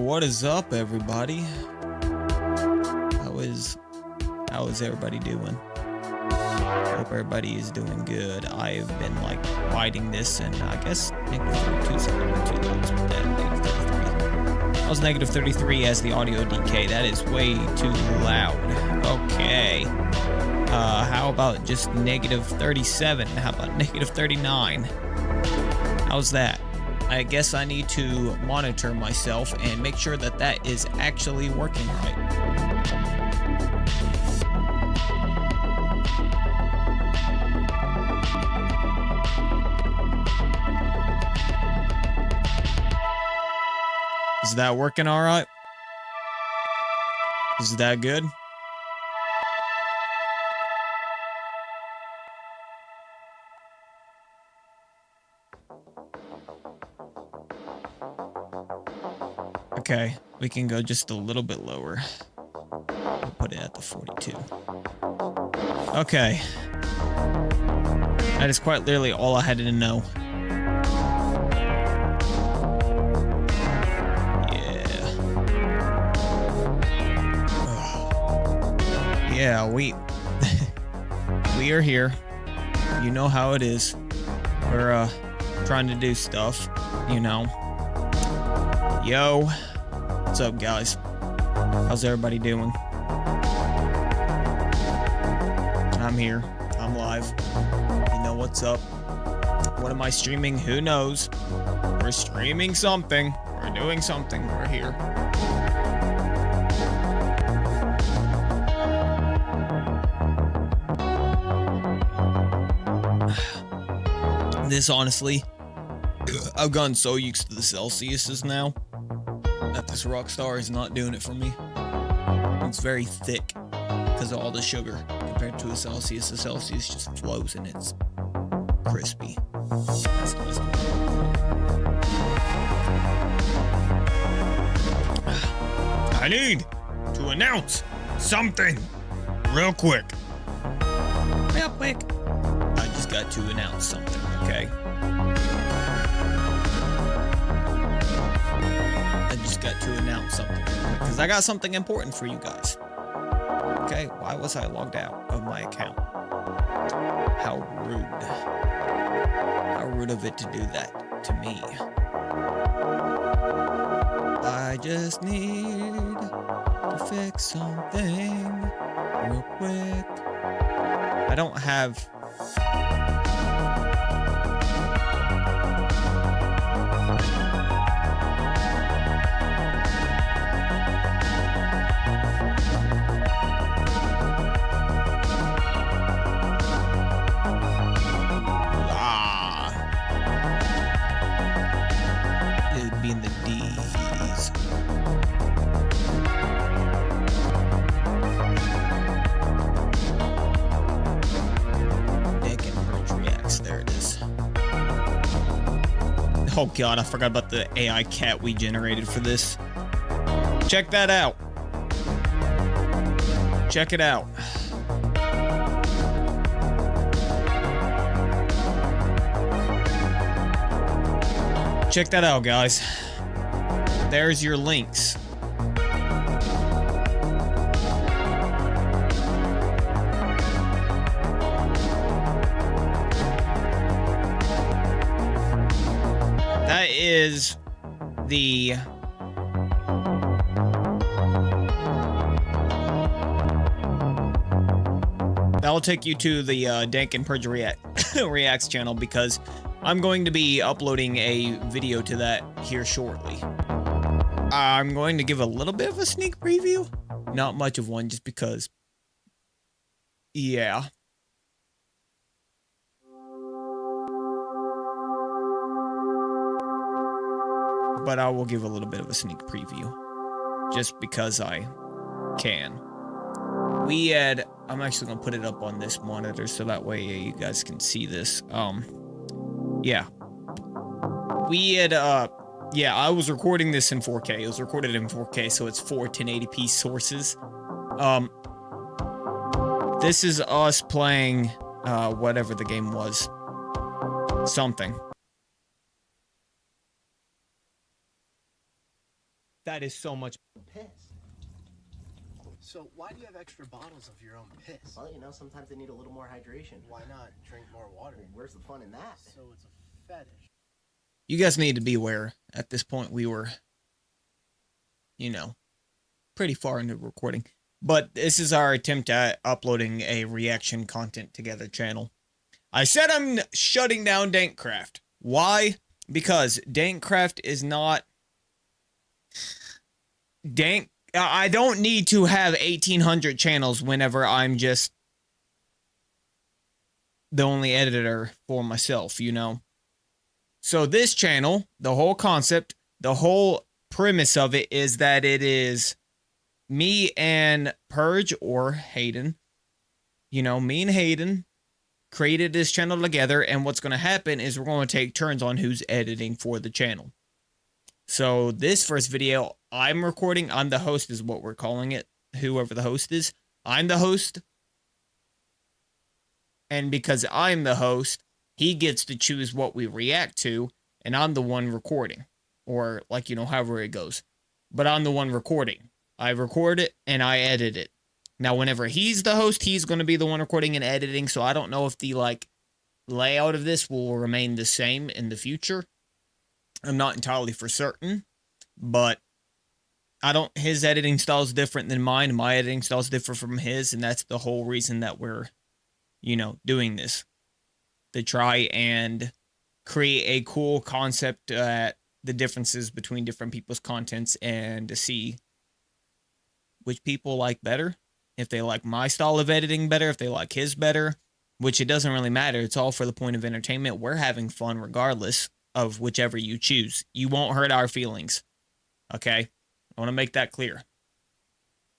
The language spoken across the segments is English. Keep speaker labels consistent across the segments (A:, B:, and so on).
A: What is up, everybody? How is everybody doing? Hope everybody is doing good. I've been like fighting this, and I guess -32 I was -33 as the audio decay. That is way too loud. Okay. How about just -37? How about -39? How's that? I guess I need to monitor myself and make sure that that is actually working right. Is that working all right? Is that good? Okay, we can go just a little bit lower. I'll put it at the 42. Okay. That is quite literally all I had to know. Yeah. Yeah, we are here. You know how it is. We're trying to do stuff, you know. Yo. What's up, guys? How's everybody doing? I'm here. I'm live. You know what's up. What am I streaming? Who knows? We're streaming something. We're doing something. We're here. This, honestly, I've gotten so used to the Celsiuses now that this Rockstar is not doing it for me. It's very thick because of all the sugar compared to a Celsius. The Celsius just flows and it's crispy. That's nice. I need to announce something real quick. Real quick. I just got to announce something, okay? Got to announce something because I got something important for you guys. Okay, why was I logged out of my account? How rude. How rude of it to do that to me. I just need to fix something real quick. I don't have Oh god, I forgot about the AI cat we generated for this. Check that out. Check it out. check that out, guys. There's your links. That is the that'll take you to the Dank and Purge Reacts channel, because I'm going to be uploading a video to that here shortly. I'm going to give a little bit of a sneak preview. Not much of one, just because, yeah. But I will give a little bit of a sneak preview, just because I can. We had, I'm actually going to put it up on this monitor so that way you guys can see this. Yeah. We had, yeah, I was recording this in 4K. It was recorded in 4K, so it's 4 1080p sources. This is us playing, whatever the game was. Something. That is so much
B: piss. So why do you have extra bottles of your own piss?
C: Well, you know, sometimes they need a little more hydration.
B: Why not drink more water?
C: Well, where's the fun in that?
B: So it's a fetish.
A: You guys need to be aware. At this point, we were, you know, pretty far into recording. But this is our attempt at uploading a reaction content together channel. I said I'm shutting down DankCraft. Why? Because DankCraft is not... I don't need to have 1,800 channels whenever I'm just the only editor for myself, you know? So this channel, the whole concept, the whole premise of it is that it is me and Purge, or Hayden. You know, me and Hayden created this channel together, and what's going to happen is we're going to take turns on who's editing for the channel. So this first video I'm recording, I'm the host is what we're calling it, whoever the host is. I'm the host. And because I'm the host, he gets to choose what we react to, and I'm the one recording. Or, like, you know, however it goes. But I'm the one recording. I record it, and I edit it. Now, whenever he's the host, he's going to be the one recording and editing, so I don't know if the, like, layout of this will remain the same in the future. I'm not entirely for certain, but his editing style is different than mine, and my editing style is different from his, and that's the whole reason that we're, you know, doing this. To try and create a cool concept at the differences between different people's contents, and to see which people like better. If they like my style of editing better, if they like his better, which it doesn't really matter. It's all for the point of entertainment. We're having fun regardless of whichever you choose. You won't hurt our feelings. Okay? I want to make that clear.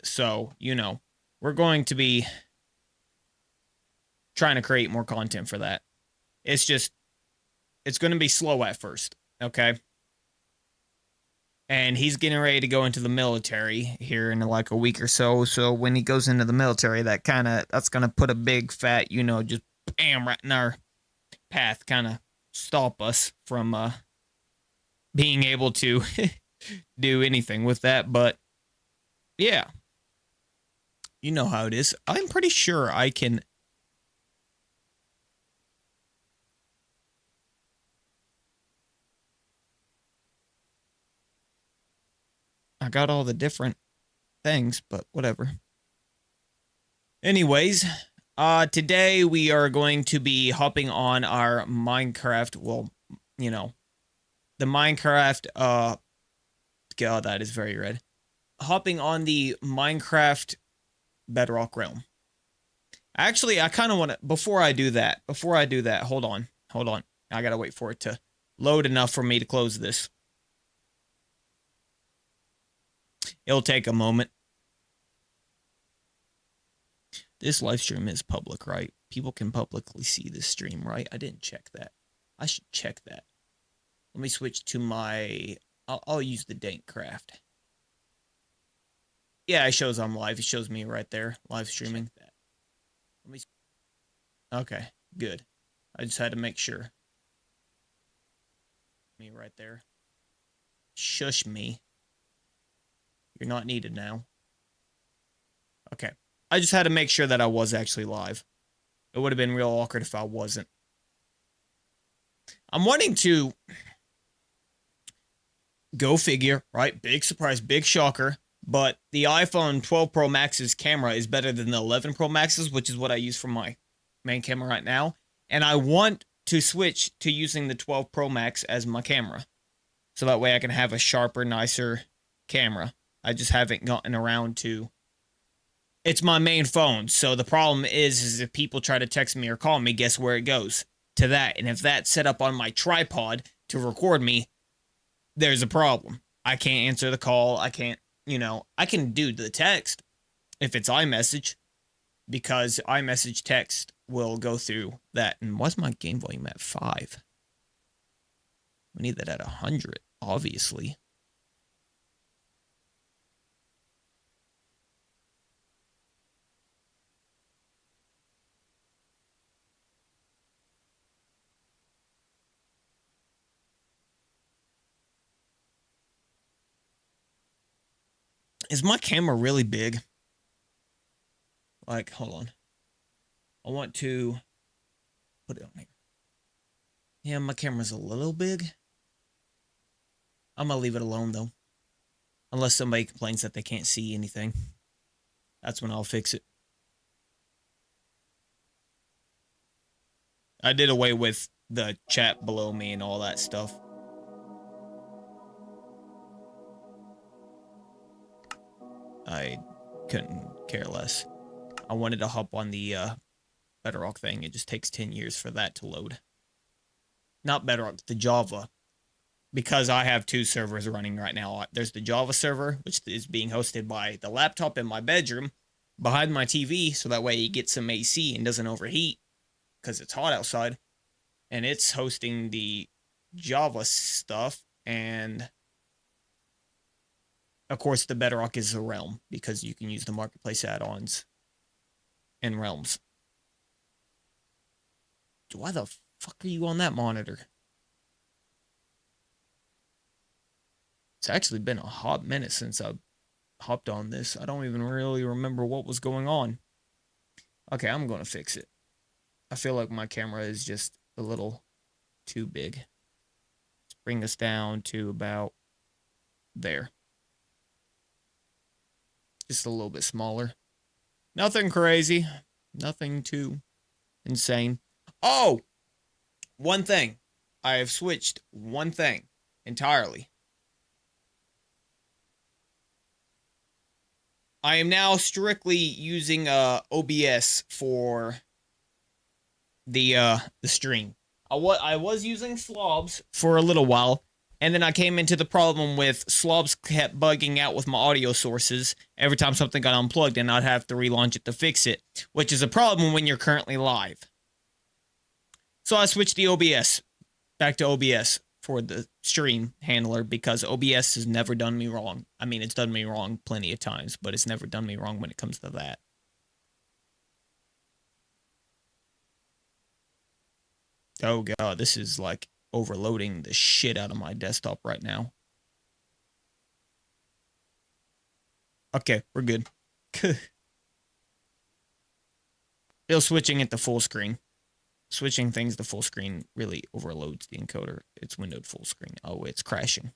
A: So, you know, we're going to be trying to create more content for that. It's just, it's going to be slow at first. Okay? And he's getting ready to go into the military here in like a week or so. So when he goes into the military, that's going to put a big fat, you know, just bam, right in our path, kind of stop us from being able to do anything with that. But yeah, you know how it is. I'm pretty sure I can. I got all the different things, but whatever. Anyways, today we are going to be hopping on our Minecraft, well, you know, the Minecraft, God, that is very red. Hopping on the Minecraft Bedrock realm. Actually, I kind of want to, before I do that, hold on. I gotta wait for it to load enough for me to close this. It'll take a moment. This live stream is public, right? People can publicly see this stream, right? I didn't check that. I should check that. Let me switch to my... I'll use the DankCraft. Yeah, it shows I'm live. It shows me right there, live streaming. Let me... Okay, good. I just had to make sure. me right there. Shush me. You're not needed now. Okay. I just had to make sure that I was actually live. It would have been real awkward if I wasn't. I'm wanting to... Go figure, right? Big surprise, big shocker. But the iPhone 12 Pro Max's camera is better than the 11 Pro Max's, which is what I use for my main camera right now. And I want to switch to using the 12 Pro Max as my camera. So that way I can have a sharper, nicer camera. I just haven't gotten around to... It's my main phone, so the problem is if people try to text me or call me, guess where it goes? To that. And if that's set up on my tripod to record me, there's a problem. I can't answer the call. I can't, I can do the text if it's iMessage, because iMessage text will go through that. And why's my game volume at 5? We need that at 100, obviously. Is my camera really big? Like, hold on. I want to put it on here. Yeah, my camera's a little big. I'm going to leave it alone, though. Unless somebody complains that they can't see anything. That's when I'll fix it. I did away with the chat below me and all that stuff. I couldn't care less. I wanted to hop on the Bedrock thing. It just takes 10 years for that to load. Not Bedrock, the Java. Because I have 2 servers running right now. There's the Java server, which is being hosted by the laptop in my bedroom behind my TV, so that way it gets some AC and doesn't overheat because it's hot outside. And it's hosting the Java stuff, and of course the Bedrock is a Realm because you can use the marketplace add-ons in Realms. Why the fuck are you on that monitor? It's actually been a hot minute since I hopped on this. I don't even really remember what was going on. Okay, I'm going to fix it. I feel like my camera is just a little too big. Let's bring us down to about there. Just a little bit smaller. Nothing crazy. Nothing too insane. Oh! One thing. I have switched one thing entirely. I am now strictly using OBS for the stream. I was using Slobs for a little while, and then I came into the problem with Slobs kept bugging out with my audio sources every time something got unplugged, and I'd have to relaunch it to fix it, which is a problem when you're currently live. So I switched the OBS back to OBS for the stream handler because OBS has never done me wrong. I mean, it's done me wrong plenty of times, but it's never done me wrong when it comes to that. Oh god, this is like overloading the shit out of my desktop right now. Okay, we're good. Still switching it to full screen. Switching things to full screen really overloads the encoder. It's windowed full screen. Oh, it's crashing.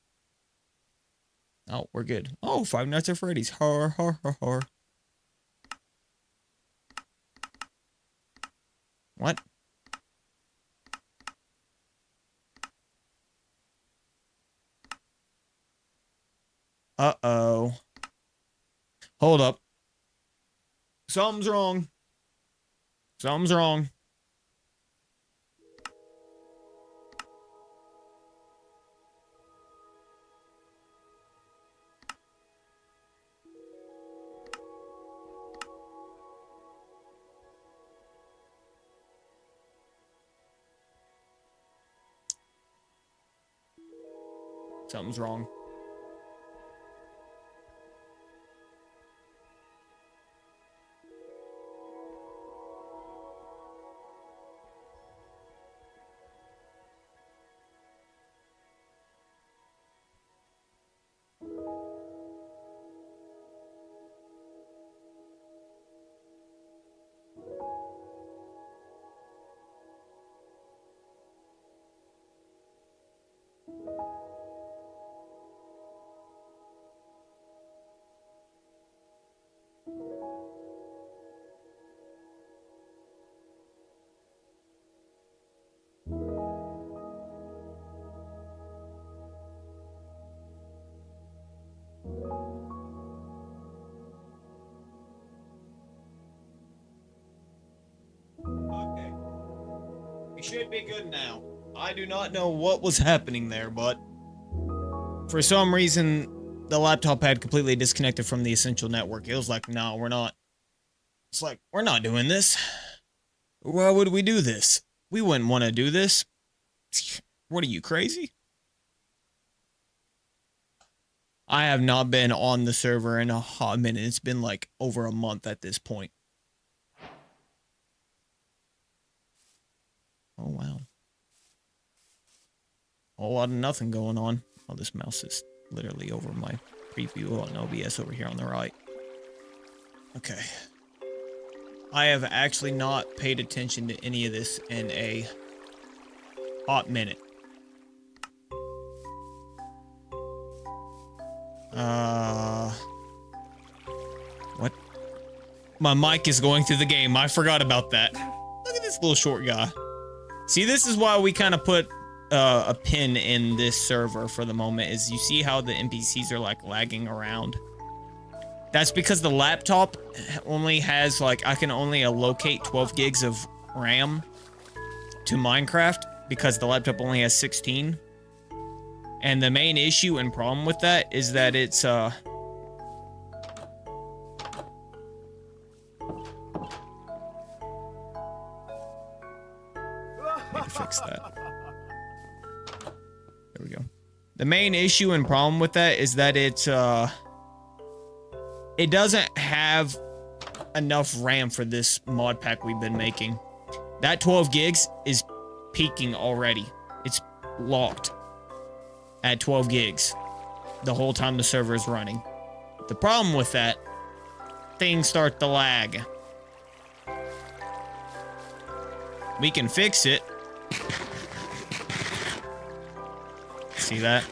A: Oh, we're good. Oh, Five Nights at Freddy's. Har, har, har, har. What? Uh-oh. Hold up. Something's wrong. Something's wrong. Something's wrong. should be good now. I do not know what was happening there, but for some reason, the laptop had completely disconnected from the essential network. It was like, no, we're not. It's like, we're not doing this. Why would we do this? We wouldn't want to do this. What are you, crazy? I have not been on the server in a hot minute. It's been like over a month at this point. Oh, wow. A whole lot of nothing going on. Oh, this mouse is literally over my preview on OBS over here on the right. Okay. I have actually not paid attention to any of this in a hot minute. What? My mic is going through the game. I forgot about that. Look at this little short guy. See, this is why we kind of put a pin in this server for the moment, is you see how the NPCs are like lagging around. That's because the laptop only has like, I can only allocate 12 gigs of RAM to Minecraft because the laptop only has 16. And the main issue and problem with that is that it's need to fix that. There we go. The main issue and problem with that is that it's it doesn't have enough RAM for this mod pack we've been making. That 12 gigs is peaking already. It's locked at 12 gigs the whole time the server is running. The problem with that, things start to lag. We can fix it. See that?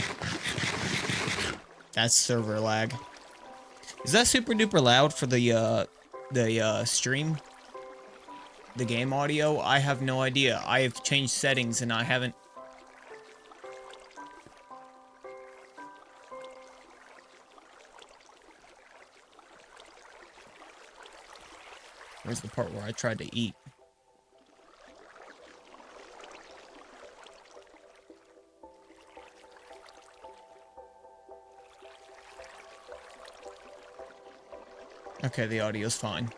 A: That's server lag. Is that super duper loud for the stream? The game audio? I have no idea. I have changed settings and I haven't. Where's the part where I tried to eat? Okay, the audio's fine.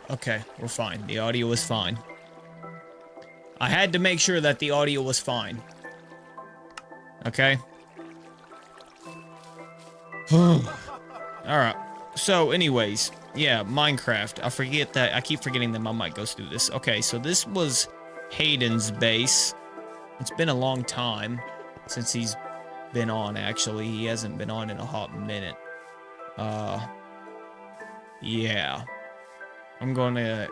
A: Okay, we're fine. The audio is fine. I had to make sure that the audio was fine. Okay? Alright. So, anyways. Yeah, Minecraft. I forget that. I keep forgetting that my mic goes through this. Okay, so this was Hayden's base. It's been a long time since he's been on, actually. He hasn't been on in a hot minute. Yeah. I'm going to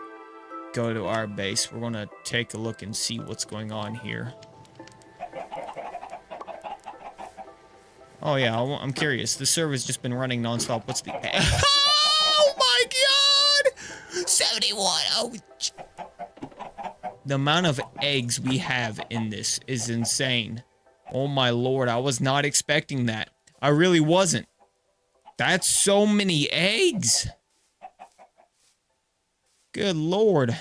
A: go to our base. We're going to take a look and see what's going on here. Oh, yeah, I'm curious. The server's just been running nonstop. What's the... Oh, my God! 71! Oh, the amount of eggs we have in this is insane. Oh, my Lord. I was not expecting that. I really wasn't. That's so many eggs. Good Lord.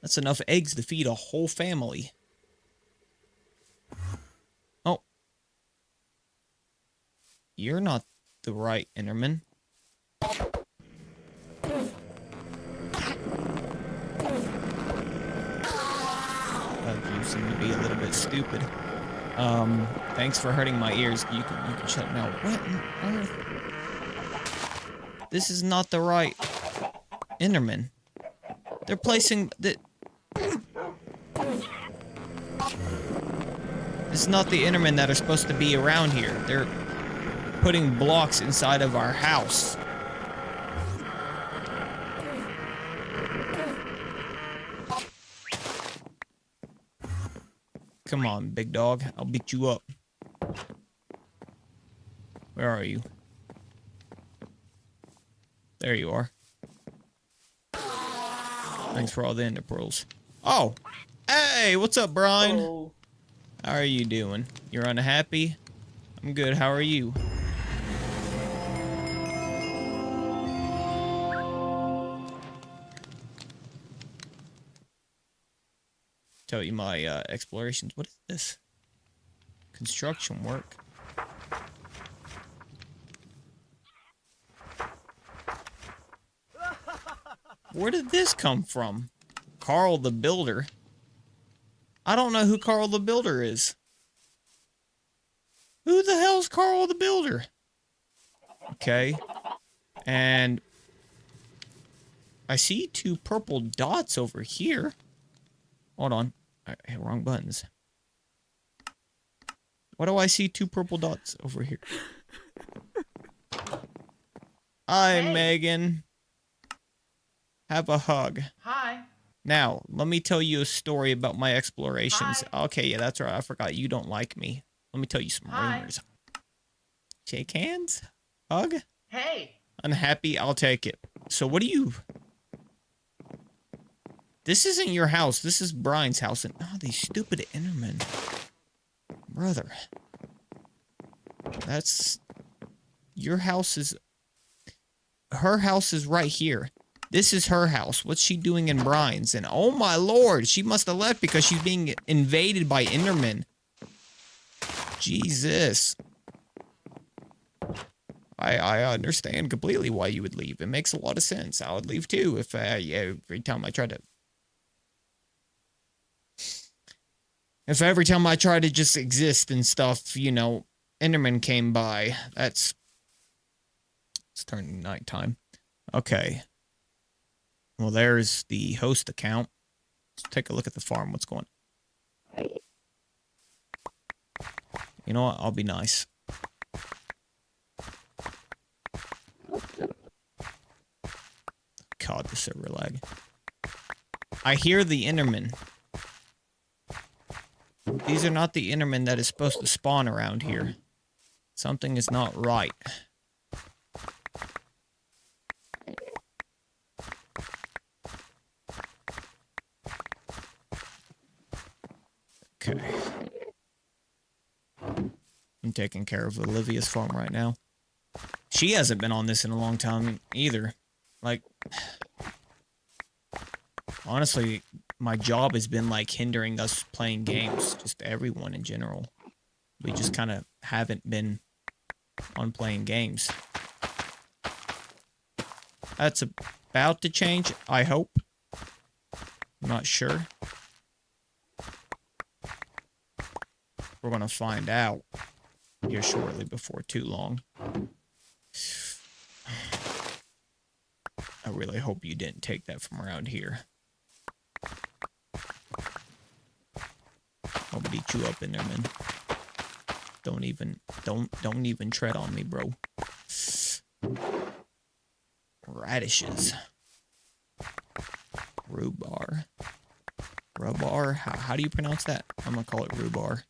A: That's enough eggs to feed a whole family. Oh. You're not the right Enderman. You seem to be a little bit stupid. Thanks for hurting my ears. You can shut now. What on earth? This is not the right Enderman. They're placing the... This is not the Endermen that are supposed to be around here. They're putting blocks inside of our house. Come on, big dog. I'll beat you up. Where are you? There you are. Thanks for all the ender pearls. Oh! Hey, what's up, Brian?
D: Hello.
A: How are you doing? You're unhappy? I'm good. How are you? tell you my explorations. What is this? Construction work. Where did this come from? Carl the Builder. I don't know who Carl the Builder is. Who the hell's Carl the Builder? Okay. And I see 2 purple dots over here. Hold on. I hit wrong buttons. Why do I see 2 purple dots over here? Hi,
D: Hey.
A: Megan. Have a hug.
D: Hi.
A: Now, let me tell you a story about my explorations.
D: Hi.
A: Okay, yeah, that's right. I forgot you don't like me. Let me tell you some
D: Hi.
A: rumors. Shake hands? Hug?
D: Hey.
A: Unhappy? I'll take it. So what do you... This isn't your house. This is Brian's house. And oh, these stupid Endermen. Brother. That's... Your house is... Her house is right here. This is her house. What's she doing in Brian's? And oh my lord, she must have left because she's being invaded by Endermen. Jesus. I understand completely why you would leave. It makes a lot of sense. I would leave too if every time I tried to... If every time I tried to just exist and stuff, you know, Enderman came by. It's turning nighttime. Okay. Well, there's the host account. Let's take a look at the farm. What's going on? You know what? I'll be nice. God, the server lag. I hear the Enderman. These are not the Endermen that is supposed to spawn around here. Something is not right. Okay. I'm taking care of Olivia's farm right now. She hasn't been on this in a long time either. Like, honestly, my job has been like hindering us playing games. Just everyone in general. We just kind of haven't been on playing games. That's about to change, I hope. I'm not sure. We're gonna find out here shortly before too long. I really hope you didn't take that from around here. I'll beat you up in there, man. Don't even tread on me, bro. Radishes. Rhubarb. Rhubarb? How do you pronounce that? I'm gonna call it rhubarb.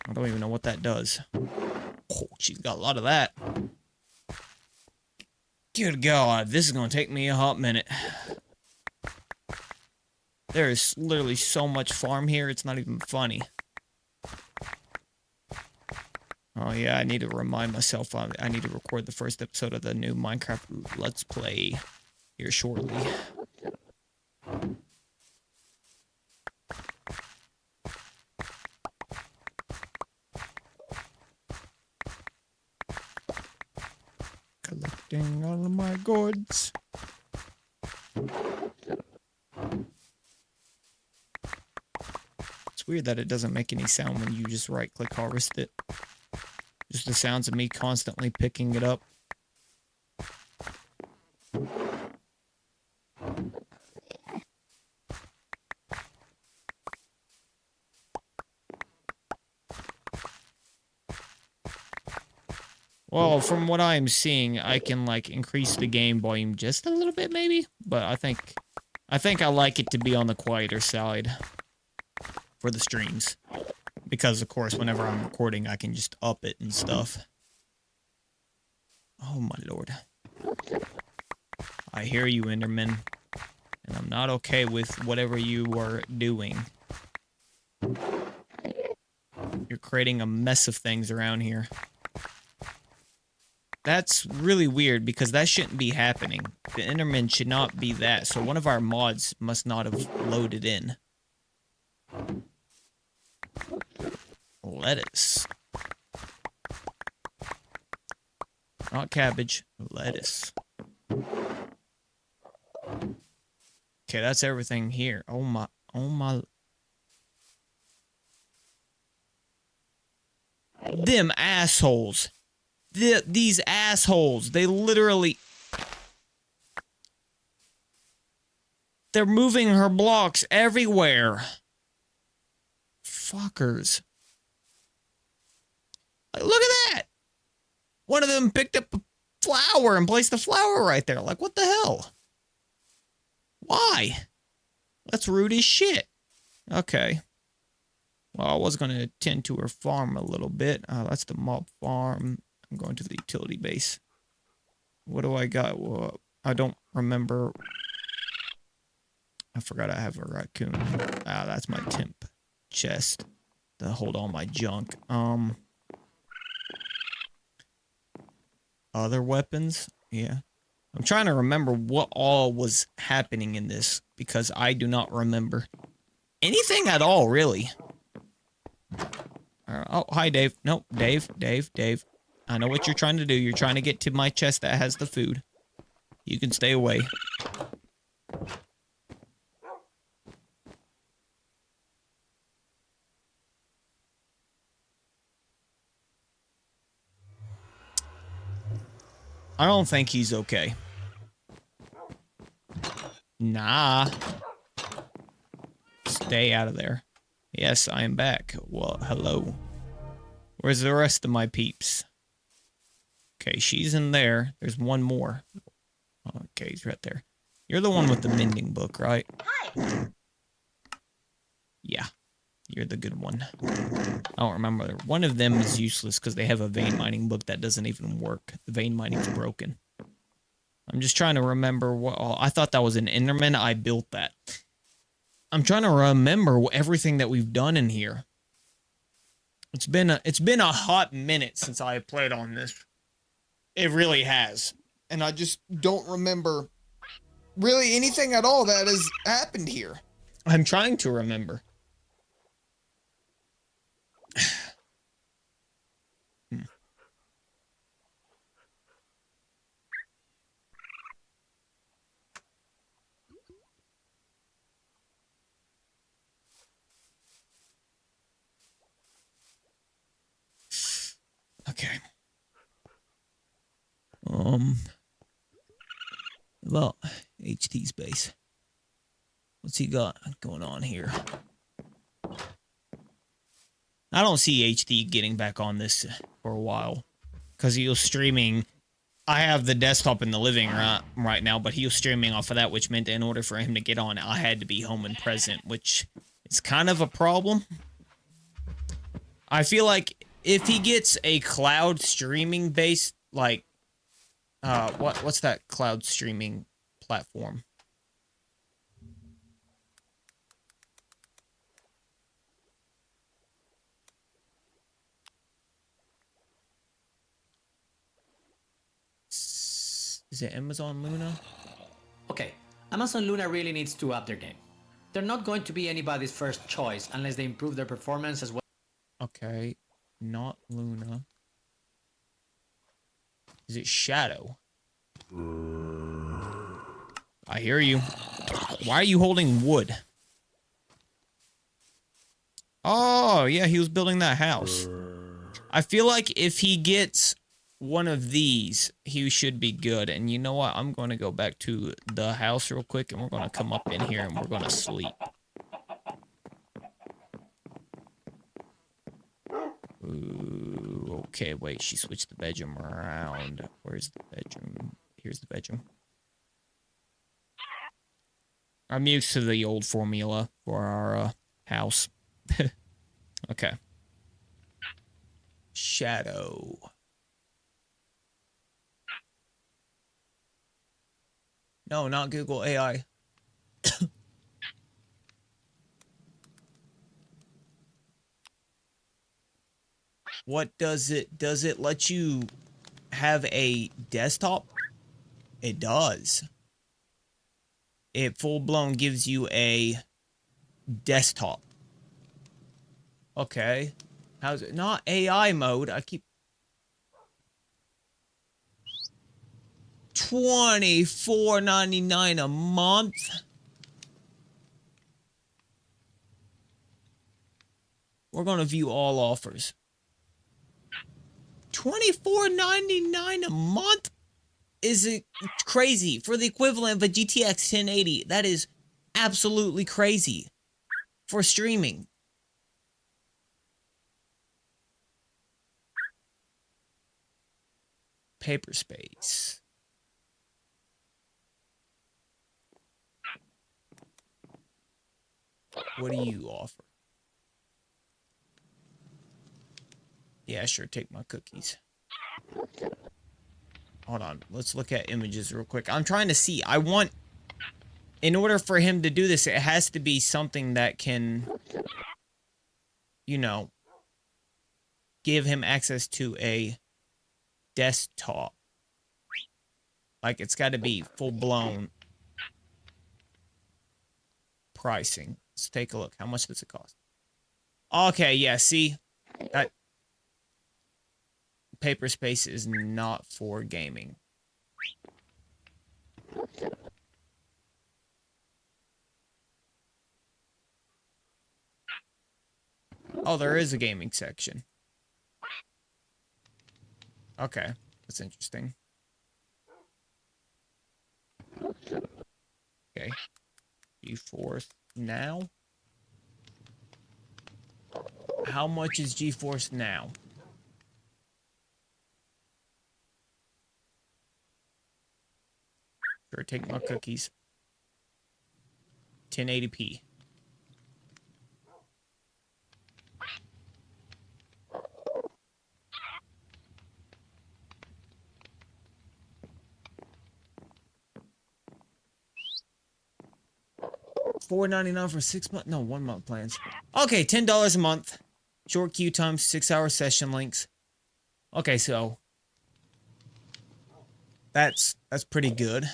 A: I don't even know what that does. Oh, she's got a lot of that. Good God, this is gonna take me a hot minute. There is literally so much farm here, it's not even funny. Oh yeah, I need to remind myself I need to record the first episode of the new Minecraft Let's Play here shortly. Collecting all of my goods. It's weird that it doesn't make any sound when you just right-click harvest it. Just the sounds of me constantly picking it up. Well, from what I'm seeing, I can like increase the game volume just a little bit maybe, but I think I like it to be on the quieter side for the streams. Because of course, whenever I'm recording, I can just up it and stuff. Oh my lord. I hear you, Enderman, and I'm not okay with whatever you are doing. You're creating a mess of things around here. That's really weird because that shouldn't be happening. The Enderman should not be that, so one of our mods must not have loaded in. Lettuce. Not cabbage, lettuce. Okay, that's everything here. Oh my, oh my. Them assholes. These assholes, they literally... They're moving her blocks everywhere. Fuckers. Like, look at that. One of them picked up a flower and placed the flower right there. Like, what the hell? Why? That's rude as shit. Okay. Well, I was going to tend to her farm a little bit. That's the mob farm. I'm going to the utility base. What do I got? Well, I don't remember. I forgot I have a raccoon. Ah, that's my temp chest to hold all my junk. Other weapons? Yeah. I'm trying to remember what all was happening in this because I do not remember anything at all, really. Oh, hi, Dave. Nope, Dave. I know what you're trying to do. You're trying to get to my chest that has the food. You can stay away. I don't think he's okay. Nah. Stay out of there. Yes, I am back. Well, hello. Where's the rest of my peeps? Okay, she's in there. There's one more. Okay, he's right there. You're the one with the mending book, right?
D: Hi.
A: Yeah, you're the good one. I don't remember. One of them is useless because they have a vein mining book that doesn't even work. The vein mining's broken. I'm just trying to remember what all... I thought that was an Enderman. I built that. I'm trying to remember everything that we've done in here. It's been a hot minute since I played on this. It really has. And I just don't remember really anything at all that has happened here. I'm trying to remember. Okay. Well, HT's base. What's he got going on here? I don't see HT getting back on this for a while. Because he was streaming. I have the desktop in the living room right now, but he was streaming off of that, which meant in order for him to get on, I had to be home and present, which is kind of a problem. I feel like if he gets a cloud streaming based, like, what's that cloud streaming platform? Is it Amazon Luna?
E: Okay, Amazon Luna really needs to up their game. They're not going to be anybody's first choice unless they improve their performance as well.
A: Okay, not Luna. Is it Shadow? I hear you. Why are you holding wood? Oh, yeah, he was building that house. I feel like if he gets one of these, he should be good. And you know what? I'm going to go back to the house real quick, and we're going to come up in here, and we're going to sleep. Ooh, okay, wait, she switched the bedroom around. Where's the bedroom? Here's the bedroom. I'm used to the old formula for our house. Okay. Shadow. No, not Google AI. What does it let you have a desktop? It does. It full blown gives you a desktop. Okay. How's it? Not AI mode. I keep... $24.99 a month. We're going to view all offers. $24.99 a month is it crazy for the equivalent of a GTX 1080. That is absolutely crazy for streaming. Paper space. What do you offer? Yeah, sure, take my cookies. Hold on, let's look at images real quick. I'm trying to see. I want, in order for him to do this, it has to be something that can, you know, give him access to a desktop. Like, it's got to be full-blown pricing. Let's take a look. How much does it cost? Okay, yeah, see? That paper space is not for gaming. Oh, there is a gaming section. Okay, that's interesting. Okay. GeForce Now? How much is GeForce Now? Sure, take my cookies. 1080p. $4.99 for 6 months? No, 1 month plans. Okay, $10 a month. Short queue times, 6-hour session links. Okay, so that's pretty good.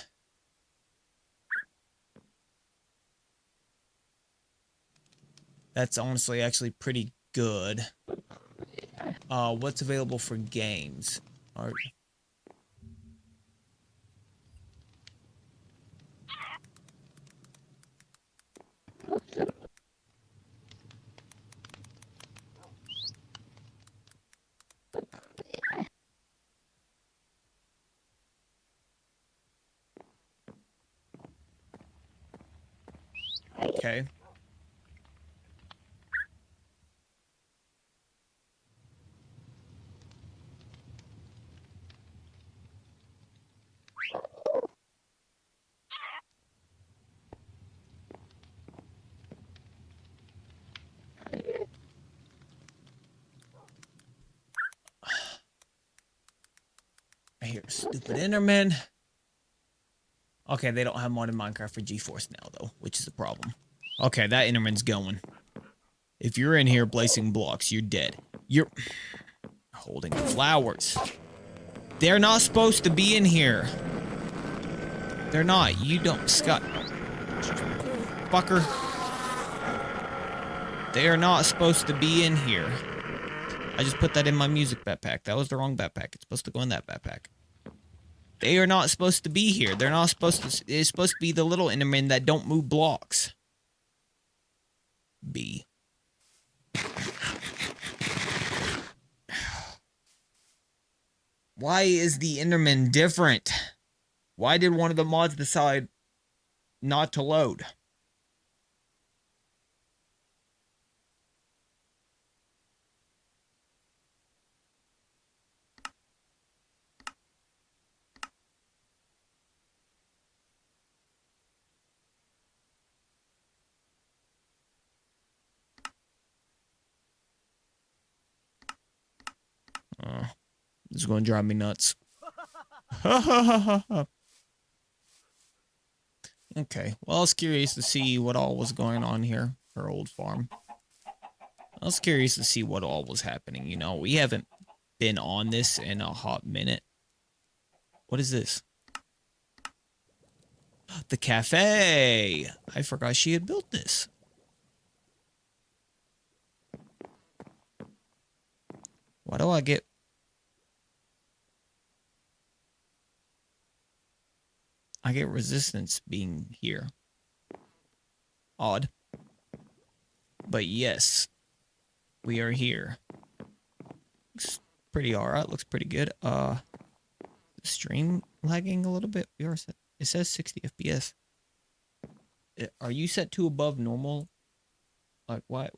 A: That's honestly actually pretty good. What's available for games? Okay. I hear stupid Enderman. Okay, they don't have modded Minecraft for GeForce Now, though, which is a problem. Okay, that Enderman's going. If you're in here placing blocks, you're dead. You're holding flowers. They're not supposed to be in here. They're not. You don't, Scott. Fucker. They are not supposed to be in here. I just put that in my music backpack. That was the wrong backpack. It's supposed to go in that backpack. They are not supposed to be here. They're not supposed to... It's supposed to be the little Endermen that don't move blocks. B. Why is the Enderman different? Why did one of the mods decide not to load? This is going to drive me nuts. Okay, well, I was curious to see what all was going on here, her old farm. I was curious to see what all was happening, you know. We haven't been on this in a hot minute. What is this? The cafe! I forgot she had built this. Why do I get... I get resistance being here. Odd. But yes, we are here. Looks pretty alright. Looks pretty good. Stream lagging a little bit. We are set. It says 60 FPS. Are you set to above normal? Like, why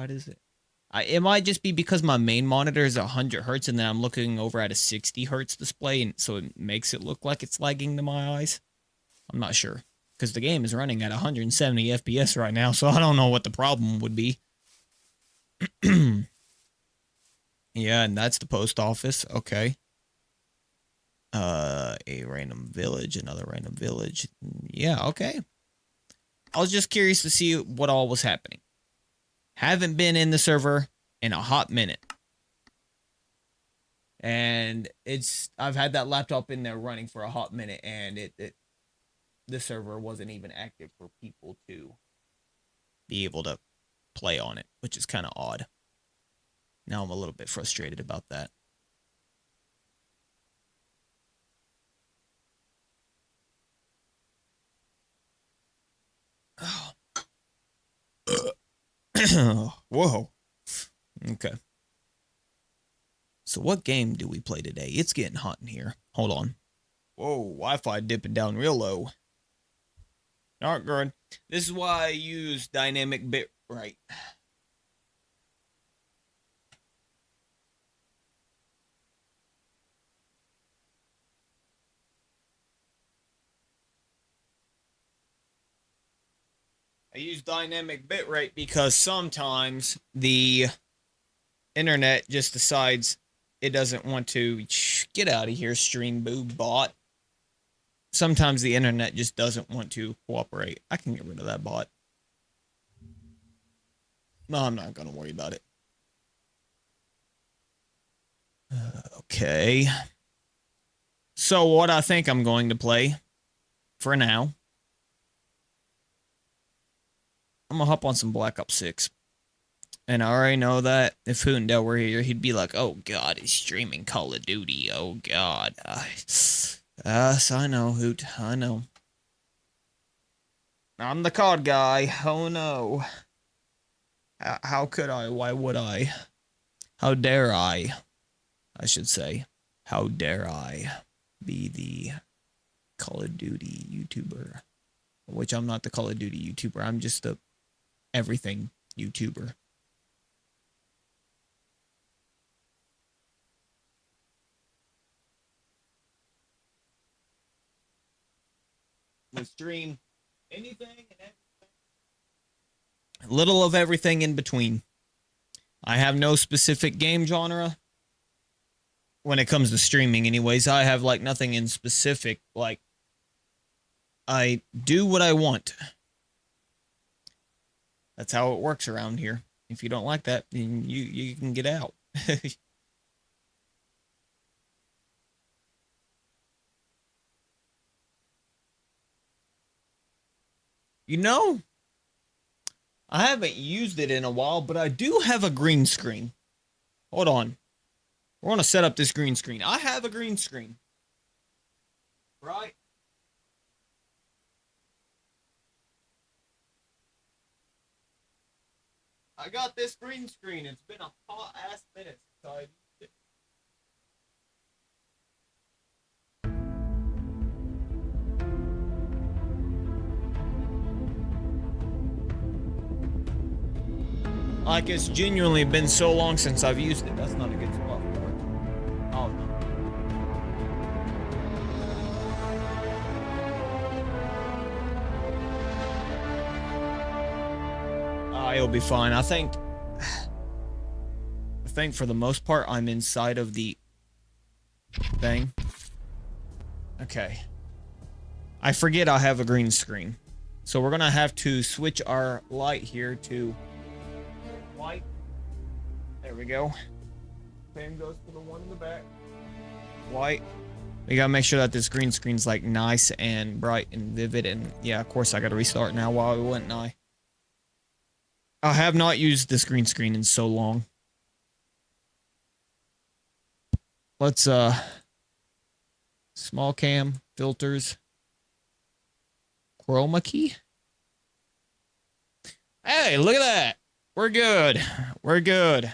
A: does it? It might just be because my main monitor is 100 hertz and then I'm looking over at a 60 hertz display, and so it makes it look like it's lagging to my eyes. I'm not sure, because the game is running at 170 FPS right now, so I don't know what the problem would be. Yeah, and that's the post office. Okay. A random village, another random village. Yeah, okay. I was just curious to see what all was happening. Haven't been in the server in a hot minute. And I've had that laptop in there running for a hot minute, and the server wasn't even active for people to be able to play on it, which is kind of odd. Now I'm a little bit frustrated about that. Oh. Whoa. Okay. So what game do we play today? It's getting hot in here. Hold on. Whoa, Wi-Fi dipping down real low. Not good. This is why I use dynamic bitrate. I use dynamic bitrate because sometimes the internet just decides it doesn't want to get out of here, stream boob bot. Sometimes the internet just doesn't want to cooperate. I can get rid of that bot. No, I'm not going to worry about it. Okay. So what I think I'm going to play for now, I'm going to hop on some Black Ops 6. And I already know that if Hoondale were here, he'd be like, oh God, he's streaming Call of Duty. Oh God. Yes, I know, Hoot. I know. I'm the COD guy. Oh no. How could I? Why would I? How dare I? I should say. How dare I be the Call of Duty YouTuber? Which I'm not the Call of Duty YouTuber. I'm just a everything YouTuber. We stream anything and everything. Little of everything in between. I have no specific game genre. When it comes to streaming anyways, I have like nothing in specific. Like, I do what I want. That's how it works around here. If you don't like that, then you can get out. You know, I haven't used it in a while, but I do have a green screen. Hold on. We're going to set up this green screen. I have a green screen. Right? I got this green screen. It's been a hot ass minute since I used it. Like, it's genuinely been so long since I've used it. That's not a good spot for it. Oh, no. It'll be fine. I think for the most part, I'm inside of the thing. Okay. I forget I have a green screen. So we're going to have to switch our light here to white. There we go. Same goes for the one in the back. White. We gotta make sure that this green screen's like nice and bright and vivid. And yeah, of course I gotta restart now while we went and I have not used this green screen in so long. let's small cam, filters, chroma key. Hey, look at that. We're good. We're good.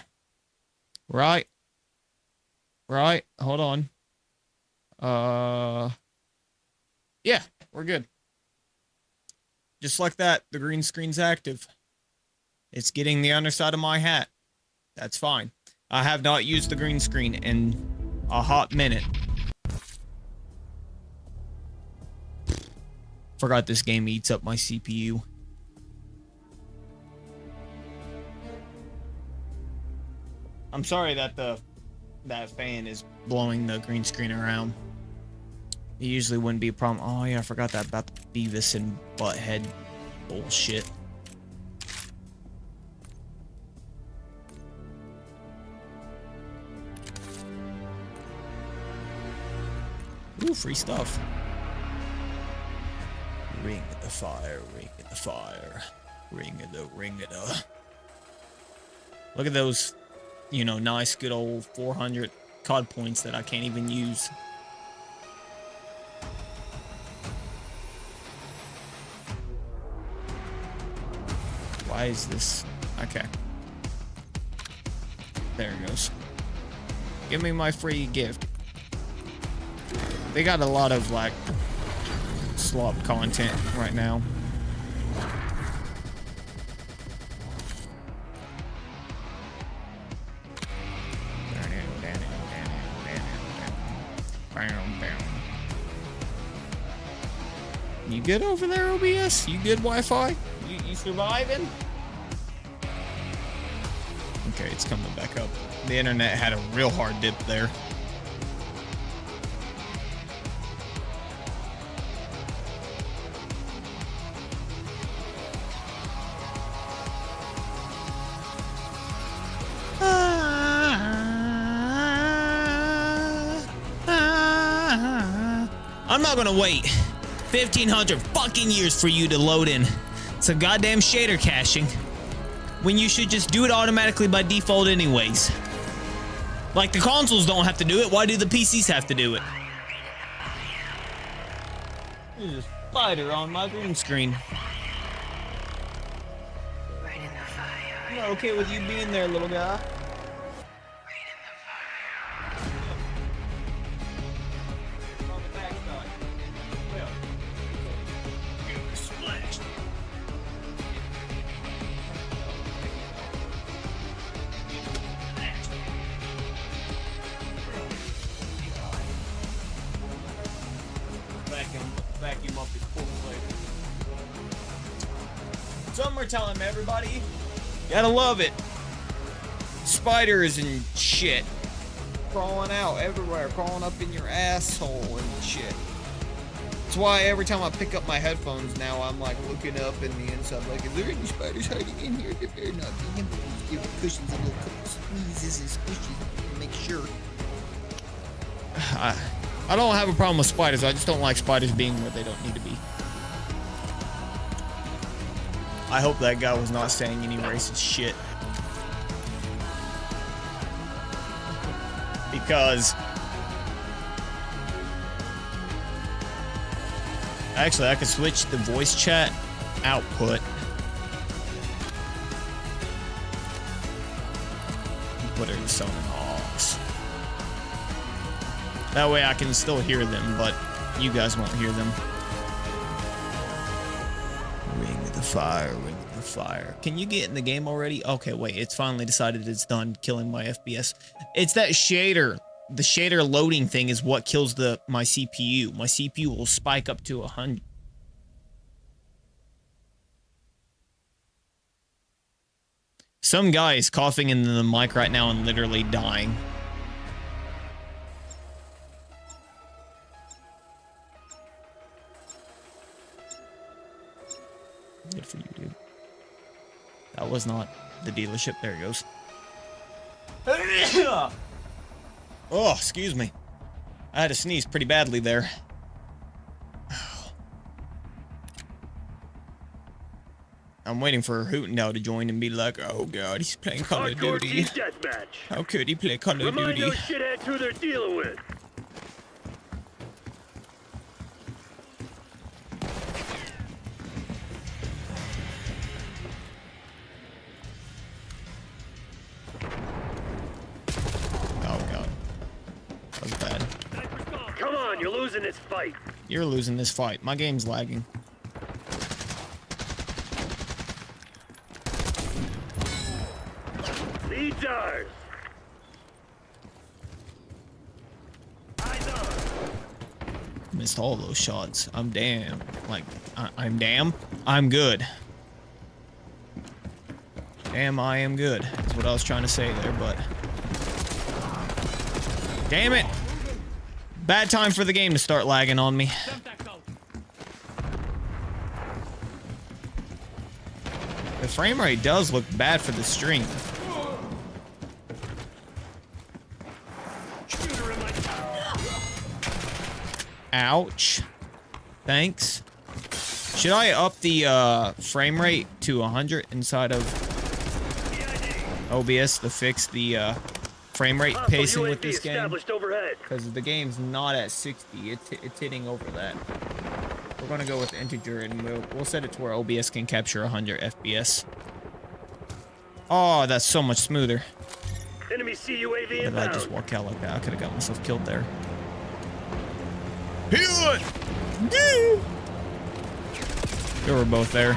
A: Right. Right. Hold on. Yeah, we're good. Just like that, the green screen's active. It's getting the underside of my hat. That's fine. I have not used the green screen in a hot minute. Forgot this game eats up my CPU. I'm sorry that that fan is blowing the green screen around. It usually wouldn't be a problem. Oh yeah, I forgot that about the Beavis and Butthead bullshit. Ooh, free stuff. Ring of the fire, ring of the fire, ring of the. Look at those, you know, nice good old 400 COD points that I can't even use. Why is this? Okay. There it goes. Give me my free gift. They got a lot of, like, slop content right now. You good over there, OBS? You good, Wi-Fi? You surviving? Okay, it's coming back up. The internet had a real hard dip there. I'm not gonna wait 1,500 fucking years for you to load in some goddamn shader caching when you should just do it automatically by default anyways. Like, the consoles don't have to do it, why do the PCs have to do it? There's a spider on my green screen. I'm not okay with you being there, little guy. Vacuum up his full flavor. Some are telling me, everybody, gotta love it. Spiders and shit crawling out everywhere, crawling up in your asshole and shit. That's why every time I pick up my headphones now, I'm like looking up in the inside, like, is there any spiders hiding in here? There better not be. Give the cushions a little couple squeezes and squishes to make sure. I don't have a problem with spiders. I just don't like spiders being where they don't need to be. I hope that guy was not saying any racist shit. Because actually, I could switch the voice chat output and put it in Sony Hawks. That way I can still hear them, but you guys won't hear them. Ring of the fire, ring of the fire. Can you get in the game already? Okay, wait, it's finally decided it's done killing my FPS. It's that shader. The shader loading thing is what kills my CPU. My CPU will spike up to 100. Some guy is coughing into the mic right now and literally dying. Good for you, dude. That was not the dealership. There it goes. Oh, excuse me. I had to sneeze pretty badly there. I'm waiting for Hootendale to join and be like, oh god, he's playing Call of
D: Hardcore
A: Duty.
D: team deathmatch.
A: How could he play Call of
D: Remind
A: Duty?
D: those shitheads who they're dealing with.
A: Oh god. That was bad.
D: Come on, you're losing this fight.
A: You're losing this fight. My game's lagging.
D: Lead's ours. Eyes on.
A: Missed all those shots. I'm damn. Like, I'm damn. I'm good. Damn, I am good. That's what I was trying to say there, but... Damn it! Bad time for the game to start lagging on me. The frame rate does look bad for the stream. Ouch. Thanks. Should I up the frame rate to 100 inside of OBS to fix the frame rate pacing with this game? Because the game's not at 60. It's hitting over that. We're gonna go with integer and we'll set it to where OBS can capture 100 FPS. Oh, that's so much smoother.
D: Enemy CUAV
A: Did I
D: inbound.
A: just walk out like that? I could have got myself killed there. Heal it! Yeah. They were both there.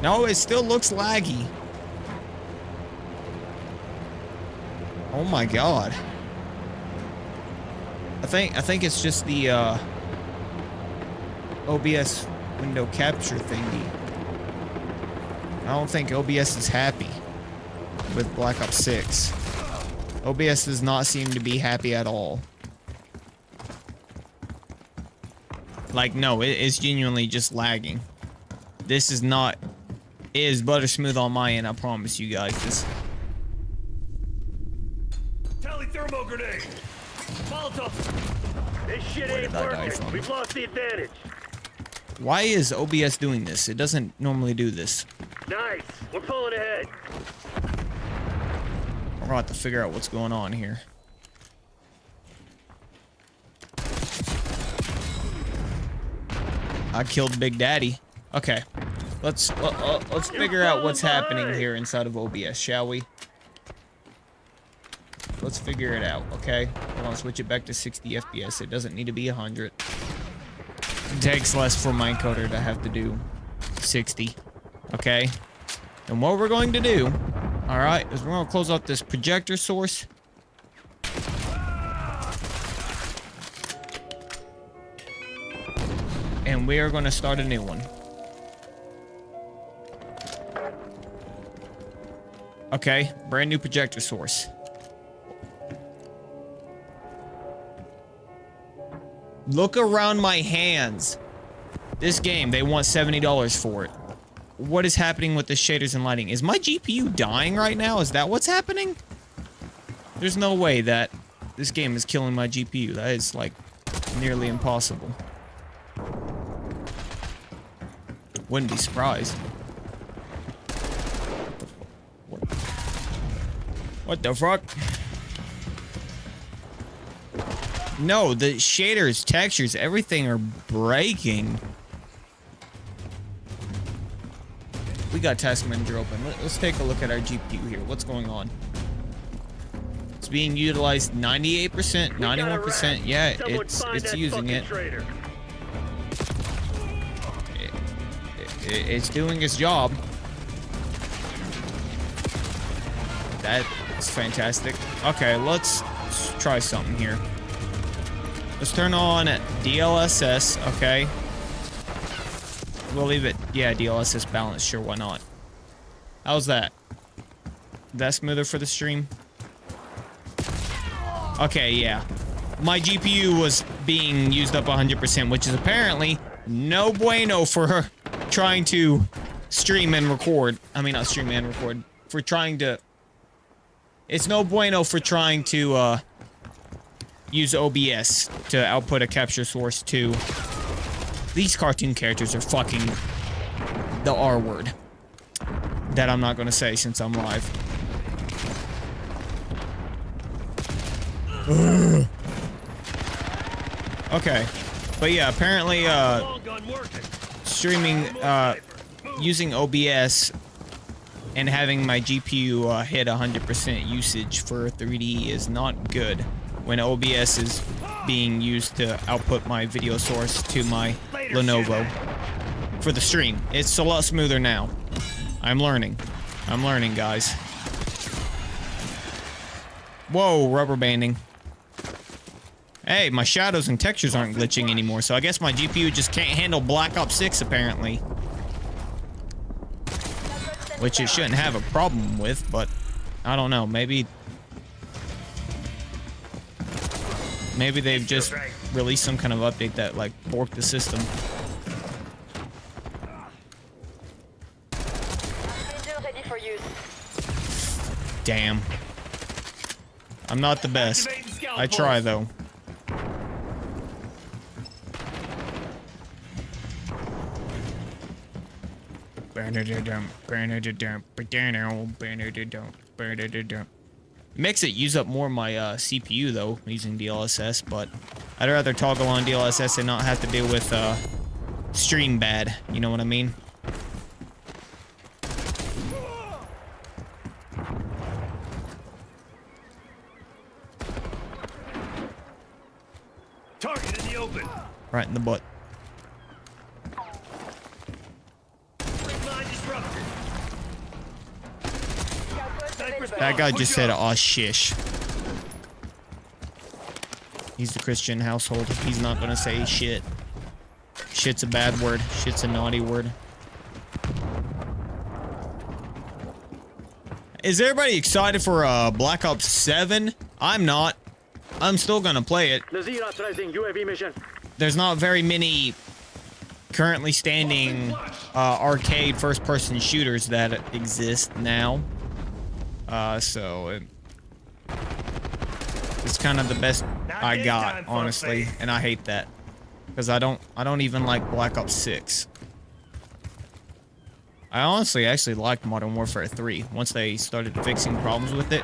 A: No, it still looks laggy. Oh my god. I think it's just the OBS window capture thingy. I don't think OBS is happy with Black Ops 6. OBS does not seem to be happy at all. Like, no, it is genuinely just lagging. This is not... It is butter smooth on my end, I promise you guys. This...
D: Tally thermo grenade. Molotov. This shit
A: Where
D: ain't
A: did I die
D: working.
A: from?
D: We've lost the advantage.
A: Why is OBS doing this? It doesn't normally do this.
D: Nice. We're pulling ahead.
A: We're gonna have to figure out what's going on here. I killed Big Daddy. Okay, let's figure out what's happening here inside of OBS, shall we? Let's figure it out. Okay, I'm gonna switch it back to 60 FPS. It doesn't need to be 100. It takes less for my encoder to have to do 60. Okay, and what we're going to do, all right, is we're gonna close off this projector source. And we are going to start a new one. Okay, brand new projector source. Look around my hands. This game, they want $70 for it. What is happening with the shaders and lighting? Is my GPU dying right now? Is that what's happening? There's no way that this game is killing my GPU. That is, like, nearly impossible. Wouldn't be surprised. What the fuck? No, the shaders, textures, everything are breaking. We got task manager open. Let's take a look at our GPU here. What's going on? It's being utilized 98%, 91%. Yeah, it's using it. It's doing its job. That's fantastic. Okay, let's try something here. Let's turn on DLSS, okay? We'll leave it, yeah, DLSS balance, sure, why not? How's that? That smoother for the stream? Okay, yeah. My GPU was being used up 100%, which is apparently no bueno for trying to stream and record. I mean, not stream and record. For trying to... It's no bueno for trying to, use OBS to output a capture source to These cartoon characters are fucking the R word. That I'm not gonna say since I'm live. Ugh. Okay. But yeah, apparently, streaming, using OBS and having my GPU hit 100% usage for 3D is not good when OBS is being used to output my video source to my Lenovo for the stream. It's a lot smoother now. I'm learning. I'm learning, guys. Whoa, rubber banding. Hey, my shadows and textures aren't glitching anymore, so I guess my GPU just can't handle Black Ops 6, apparently. Which it shouldn't have a problem with, but I don't know. Maybe they've just released some kind of update that, like, borked the system. Damn. I'm not the best. I try, though. Makes it use up more of my CPU though, using DLSS, but I'd rather toggle on DLSS and not have to deal with stream bad, you know what I mean?
D: Target in the open.
A: Right in the butt. That guy just said, "Aw, shish." He's the Christian household. He's not gonna say shit. Shit's a bad word. Shit's a naughty word. Is everybody excited for Black Ops 7? I'm not. I'm still gonna play it.
D: Nazir authorizing UAV mission.
A: There's not very many currently standing arcade first-person shooters that exist now. So it's kind of the best I got, honestly, and I hate that because I don't even like Black Ops 6. I honestly actually liked Modern Warfare 3 once they started fixing problems with it.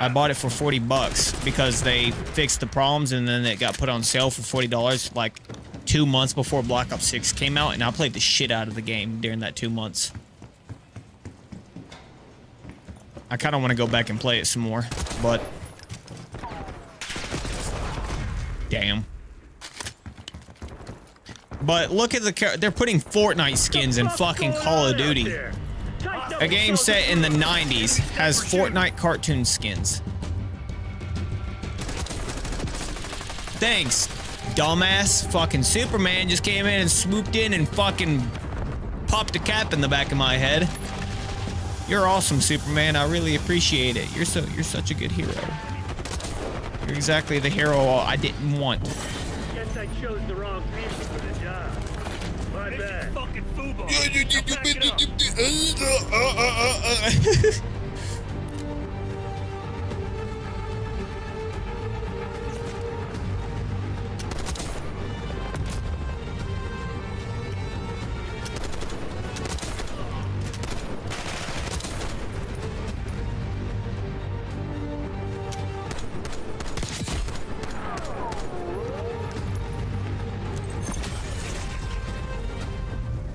A: I bought it for $40 because they fixed the problems and then it got put on sale for $40 like 2 months before Black Ops 6 came out, and I played the shit out of the game during that 2 months. I kind of want to go back and play it some more, but damn. But look at they're putting Fortnite skins in fucking Call of Duty. A game set in the 90s has Fortnite cartoon skins. Thanks, dumbass. Fucking Superman just came in and swooped in and fucking popped a cap in the back of my head. You're awesome, Superman. I really appreciate it. You're such a good hero. You're exactly the hero I didn't want.
D: Guess I chose the wrong people for the job. My bad. Fucking football.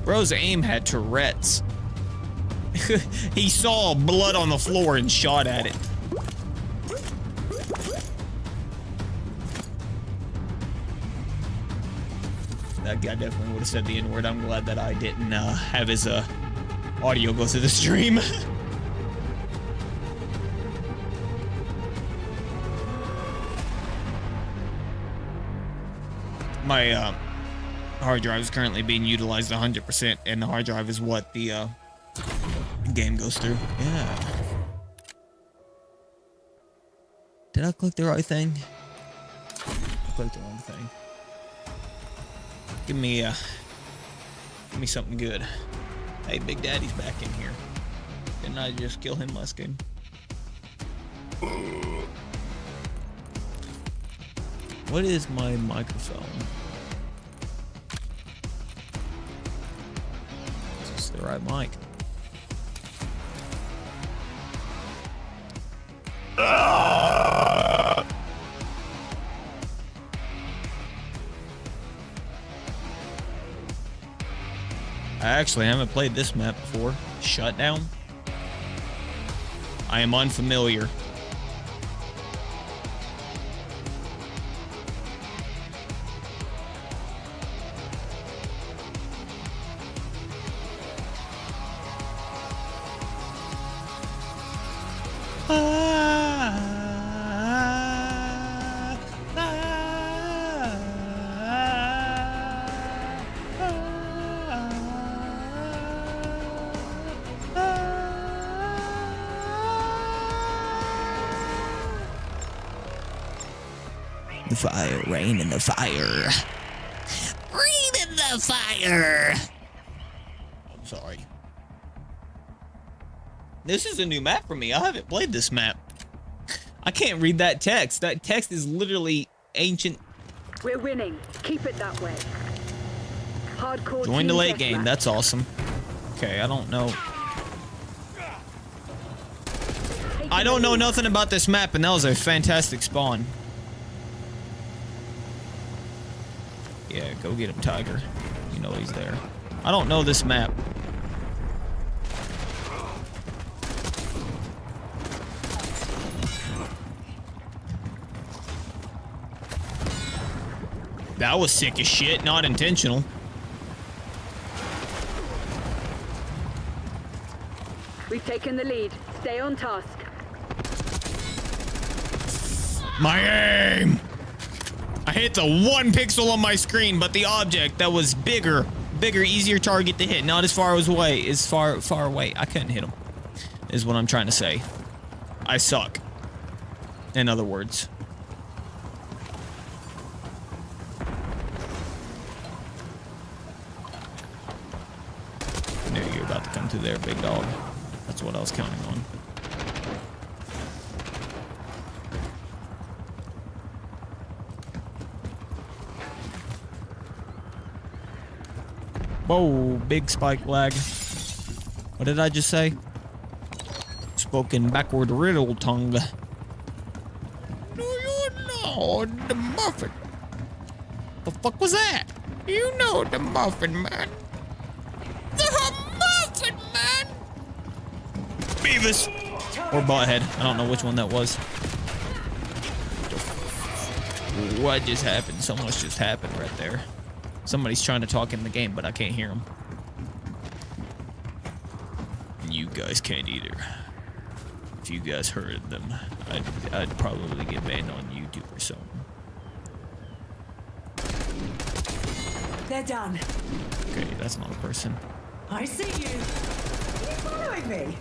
A: Bro's aim had Tourette's. He saw blood on the floor and shot at it. That guy definitely would have said the N-word. I'm glad that I didn't have his audio go through the stream. My hard drive is currently being utilized 100%, and the hard drive is what the game goes through. Yeah. Did I click the right thing? I clicked the wrong thing. Give me something good. Hey, Big Daddy's back in here. Didn't I just kill him last game? What is my microphone? the right mic. I actually haven't played this map before. Shutdown? I am unfamiliar. The fire, rain in the fire. Rain in the fire. Sorry. This is a new map for me. I haven't played this map. I can't read that text. That text is literally ancient.
F: We're winning. Keep it that way. Hardcore.
A: Join the late
F: deathmatch.
A: game. That's awesome. Okay, I don't know. I don't know nothing about this map, and that was a fantastic spawn. Yeah, go get him, Tiger. You know he's there. I don't know this map. That was sick as shit, not intentional.
F: We've taken the lead. Stay on task.
A: My aim! I hit the 1 pixel on my screen, but the object that was bigger, easier target to hit, not as far away, far away. I couldn't hit him, is what I'm trying to say. I suck. In other words. I knew you were about to come through there, big dog. That's what I was counting on. Whoa, big spike lag. What did I just say? Spoken backward riddle tongue. Do you know the muffin? The fuck was that? You know the muffin, man. The muffin, man. Beavis. Or Butthead. I don't know which one that was. What just happened? So much just happened right there. Somebody's trying to talk in the game, but I can't hear them. You guys can't either. If you guys heard them, I'd probably get banned on YouTube or something.
G: They're done.
A: Okay, that's not a person.
G: I see you. Are you following me?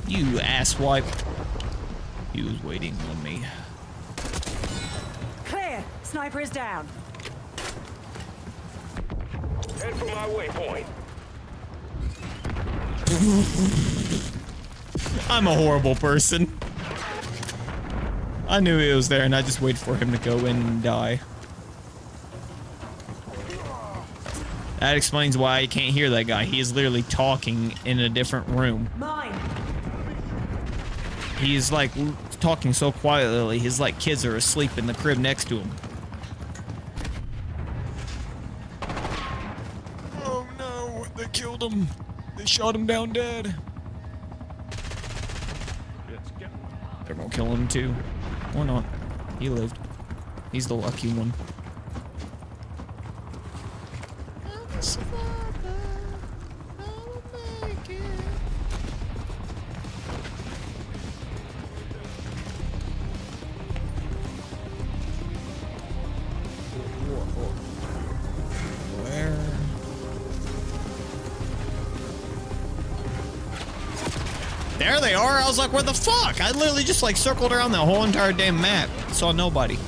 A: You asswipe. He was waiting on me.
G: Clear. Sniper is down.
D: Head for my waypoint.
A: I'm a horrible person. I knew he was there and I just waited for him to go in and die. That explains why I can't hear that guy. He is literally talking in a different room.
G: Mine.
A: He's like talking so quietly, his like kids are asleep in the crib next to him. Oh no, they killed him. They shot him down dead. They're gonna kill him too. Or not. He lived. He's the lucky one. I'm a survivor. I'll make it. Where? There they are. I was like, where the fuck? I literally just like circled around the whole entire damn map. Saw nobody.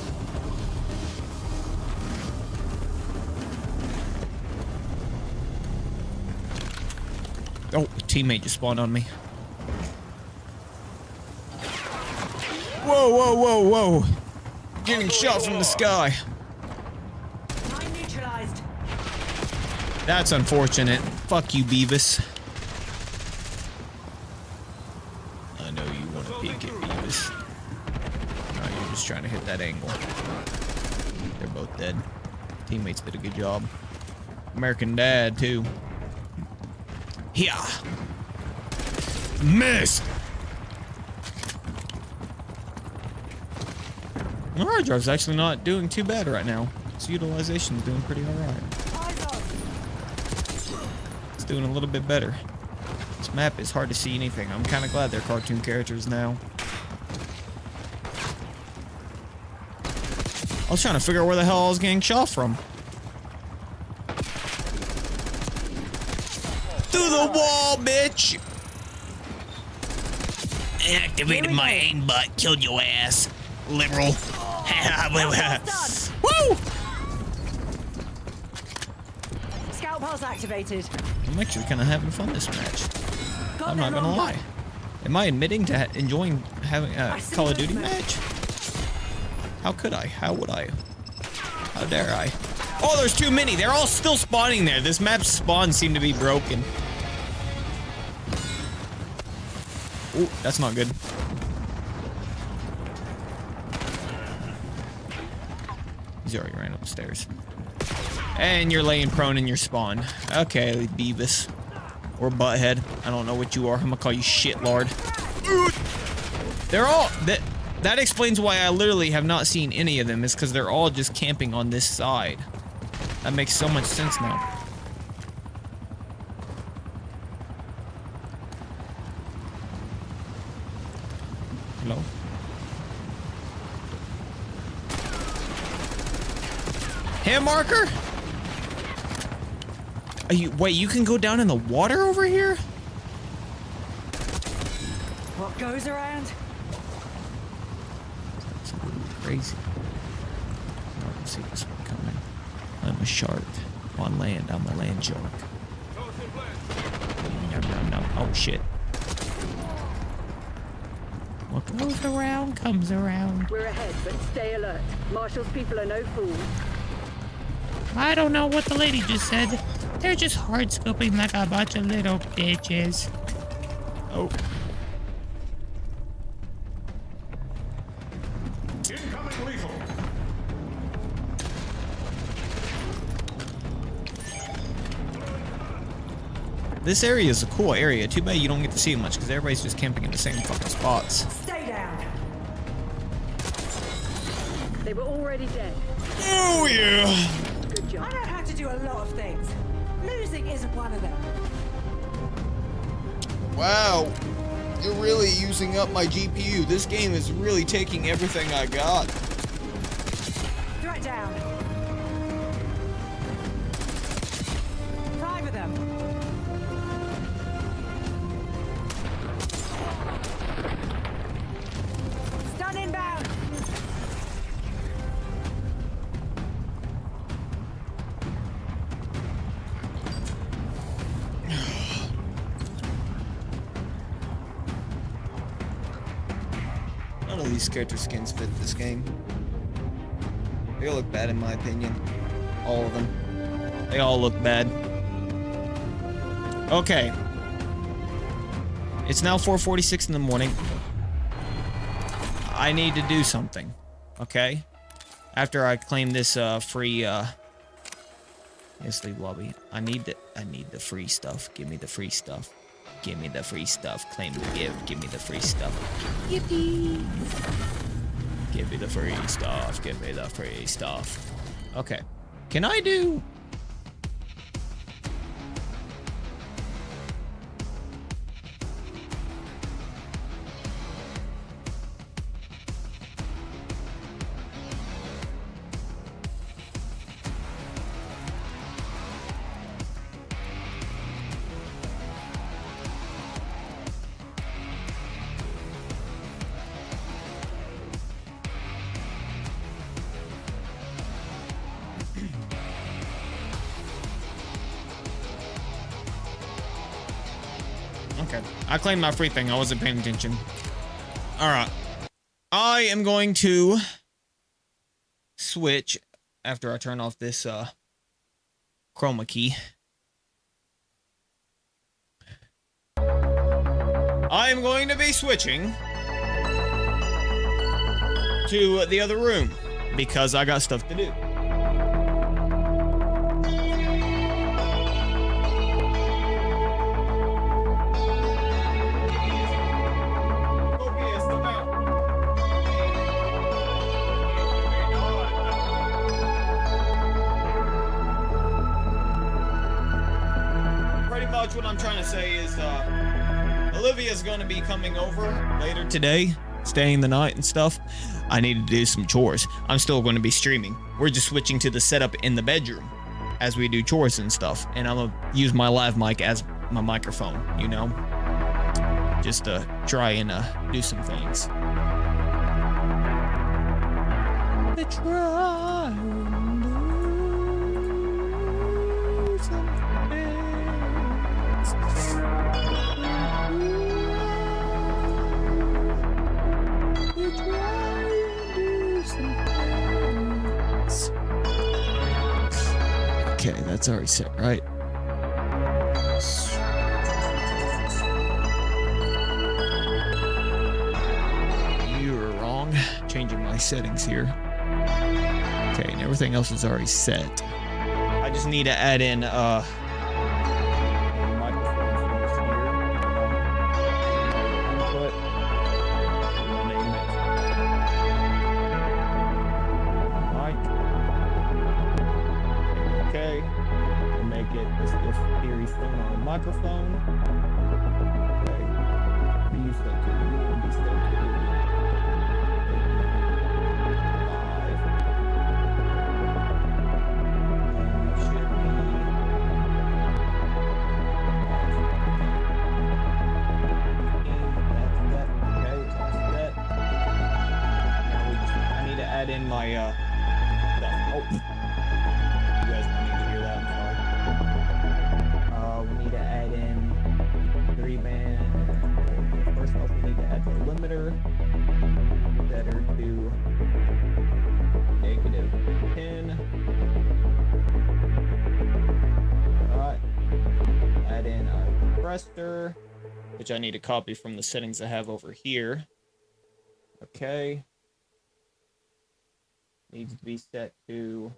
A: Oh, a teammate just spawned on me. Whoa, whoa, whoa, whoa. Getting shot from the sky.
G: Mine neutralized.
A: That's unfortunate. Fuck you, Beavis. I know you want to peek at Beavis. No, you're just trying to hit that angle. They're both dead. Teammates did a good job. American Dad, too. Yeah. Missed! My hard drive's actually not doing too bad right now. Its utilization's doing pretty alright. It's doing a little bit better. This map is hard to see anything. I'm kind of glad they're cartoon characters now. I was trying to figure out where the hell I was getting shot from. Through the wall, bitch! Activated my aimbot, killed your ass, liberal. Woo!
G: Scout pulse activated.
A: I'm actually kind of having fun this match. I'm not gonna lie. Am I admitting to enjoying having a Call of Duty match? How could I? How would I? How dare I? Oh, there's too many. They're all still spawning there. This map's spawns seem to be broken. Ooh, that's not good. He's already ran upstairs. And you're laying prone in your spawn. Okay, Beavis. Or Butthead. I don't know what you are. I'm gonna call you Shit Lord. They're all... That explains why I literally have not seen any of them. Is because they're all just camping on this side. That makes so much sense now. Hello? Hit marker? Are you, wait, you can go down in the water over here?
G: What goes around?
A: That's crazy. I can see this one coming. I'm a shark. On land, I'm a land shark. Nom, nom, nom. Oh shit. What goes around comes around.
F: We're ahead, but stay alert. Marshall's people are no fools.
H: I don't know what the lady just said. They're just hard scoping like a bunch of little bitches.
A: Oh.
D: Incoming lethal.
A: This area is a cool area. Too bad you don't get to see it much because everybody's just camping in the same fucking spots.
G: Stay down.
F: They were already dead.
A: Oh yeah.
F: Good
G: I
F: job.
G: know how to do a lot of things. Losing isn't one of them.
A: Wow. You're really using up my GPU. This game is really taking everything I got.
G: Threat down. 5 of them. Stun inbound.
A: None of these character skins fit this game. They all look bad in my opinion. All of them. They all look bad. Okay. It's now 4:46 in the morning. I need to do something. Okay? After I claim this free sleep lobby. I need the free stuff. Give me the free stuff. Give me the free stuff. Claim to give. Give me the free stuff. Yippee! Give me the free stuff. Give me the free stuff. Okay. Can I do... Okay. I claimed my free thing. I wasn't paying attention. Alright. I am going to switch after I turn off this chroma key I am going to be switching to the other room because I got stuff to do. Pretty much what I'm trying to say is Olivia's going to be coming over later today, staying the night and stuff. I need to do some chores. I'm still going to be streaming. We're just switching to the setup in the bedroom as we do chores and stuff. And I'm going to use my live mic as my microphone, you know, just to try and do some things. Okay, that's already set, right? You were wrong. Changing my settings here. Okay, and everything else is already set. I just need to add in microphones here. Input. I'll name it mic. Okay. We'll make it this series thing on a microphone. Okay. Be set to be set to 5. In my stuff. Oh, you guys don't need to hear that. I'm sorry. We need to add in 3-band. First off, we need to add the limiter setter to -10. Alright. Add in a compressor, which I need to copy from the settings I have over here. Okay. Needs to be set to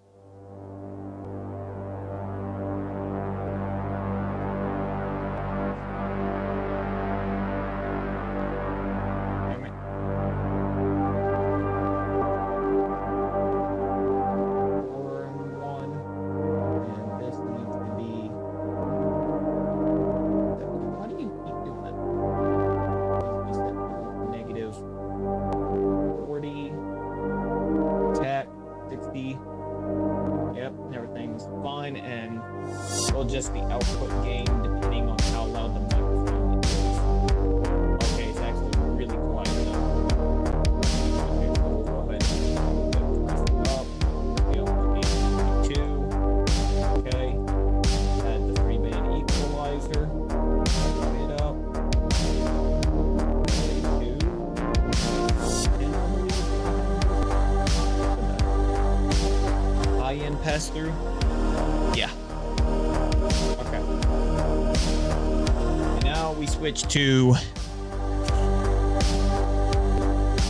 A: damn it. 4 and 1, and this needs to be. Why do you keep doing that? Needs to be set to -40. Tap 60. Yep, everything's fine, and it'll just be output gain depending on how loud the microphone is. Okay, it's actually really quiet now. Okay, so we'll go ahead and press it up. The output gain is 2. Okay, add the 3-band equalizer. Turn it up. 2. High-end pass-through? Yeah. Okay. And now we switch to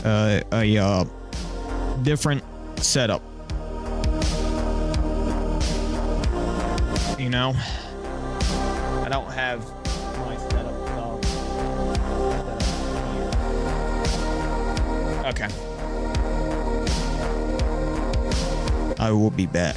A: a different setup. You know? I don't have my setup here. Okay. I will be back.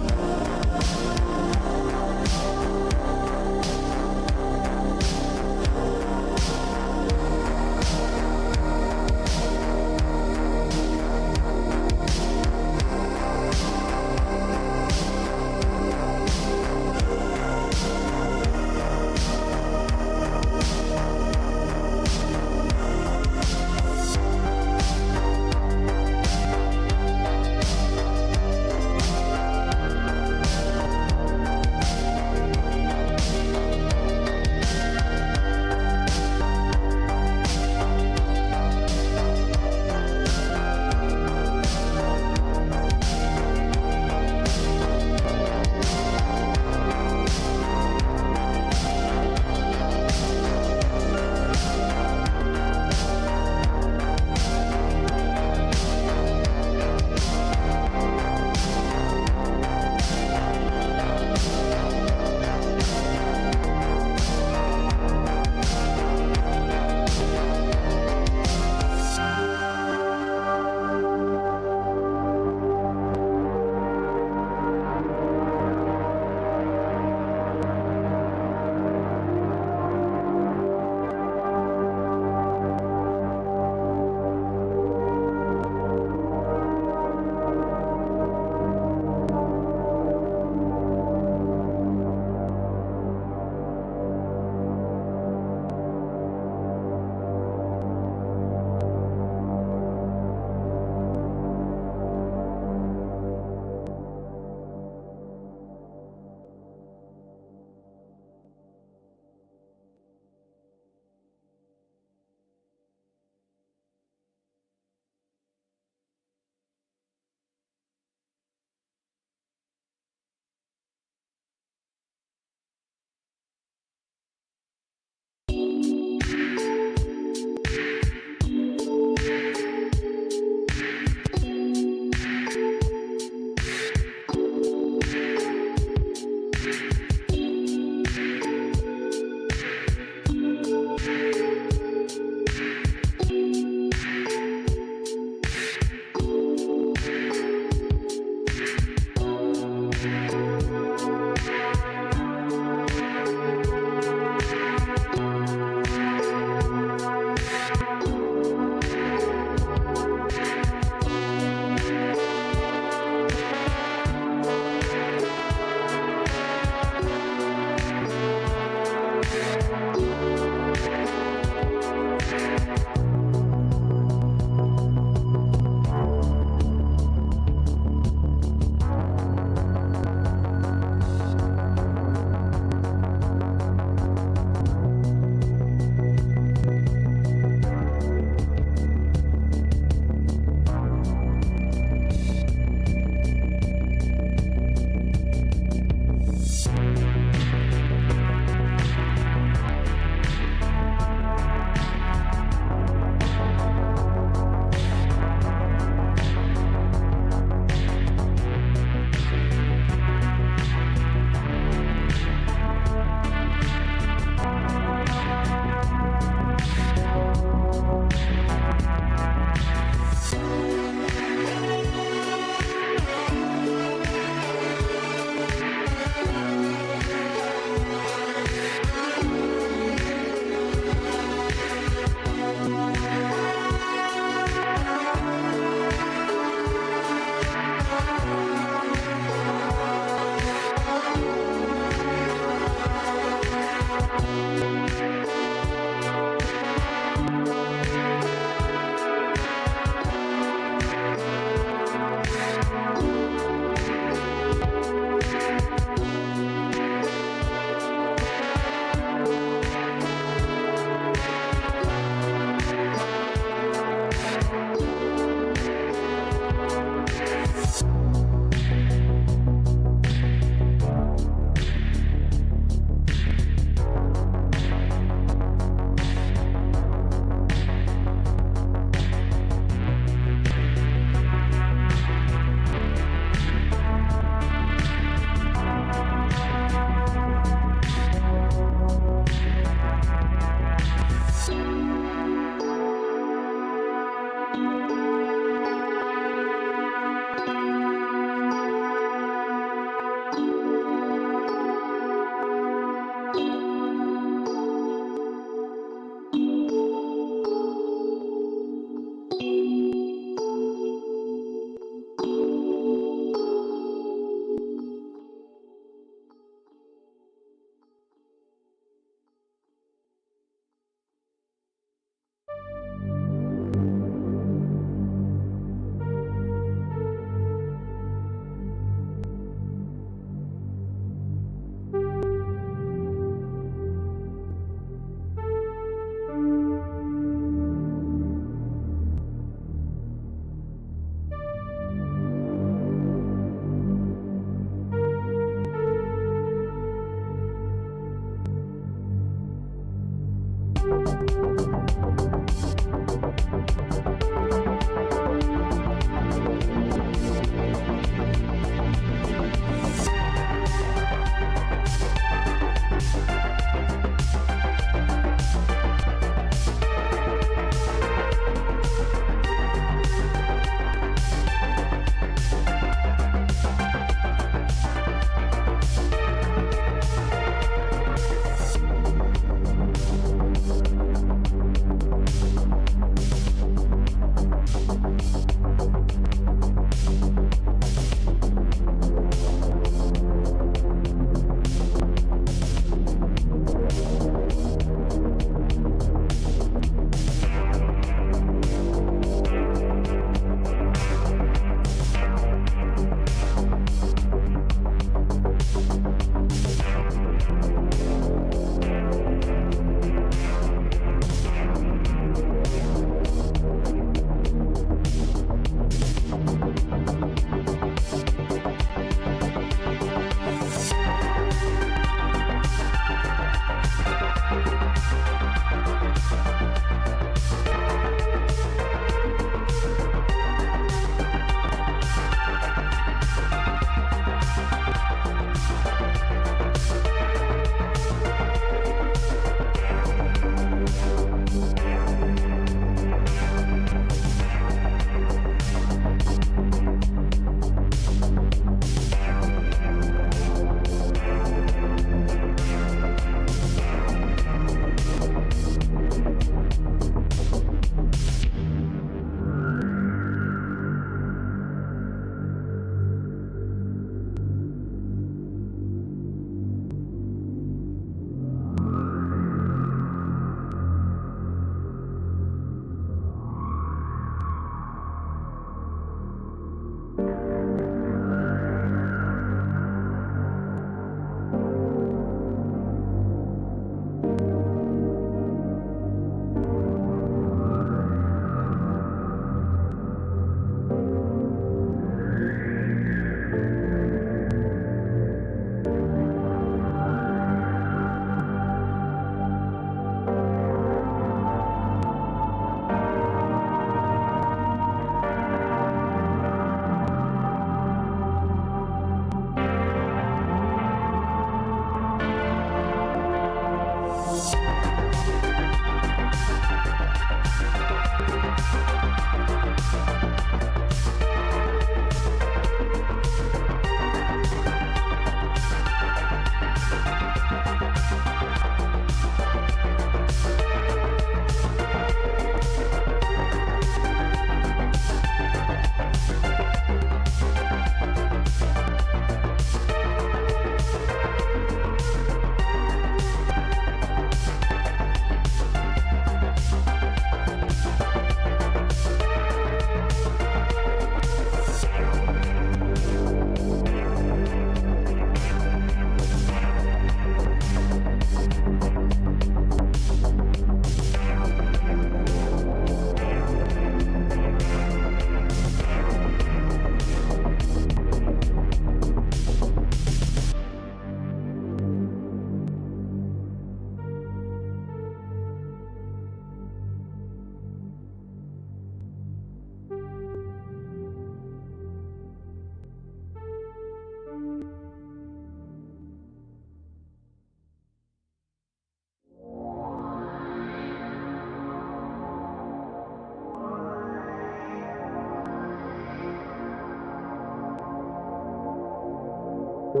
A: Yo.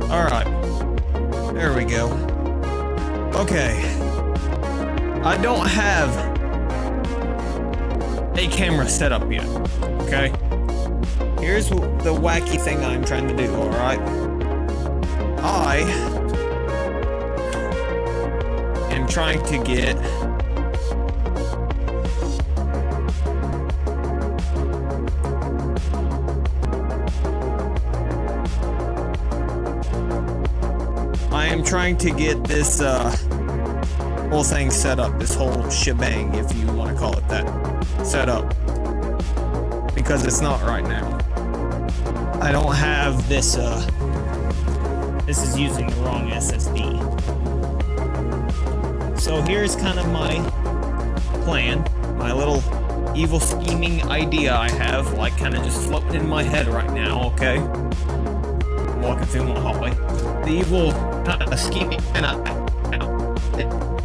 A: Alright. There we go. Okay. I don't have a camera set up yet. Okay? Here's the wacky thing I'm trying to do, alright? I am trying to get this whole thing set up, this whole shebang, if you want to call it that, set up, because it's not right now. I don't have this, this is using the wrong SSD. So here's kind of my plan, my little evil scheming idea I have, like kind of just floating in my head right now, okay? I'm walking through my hallway. The evil scheming, and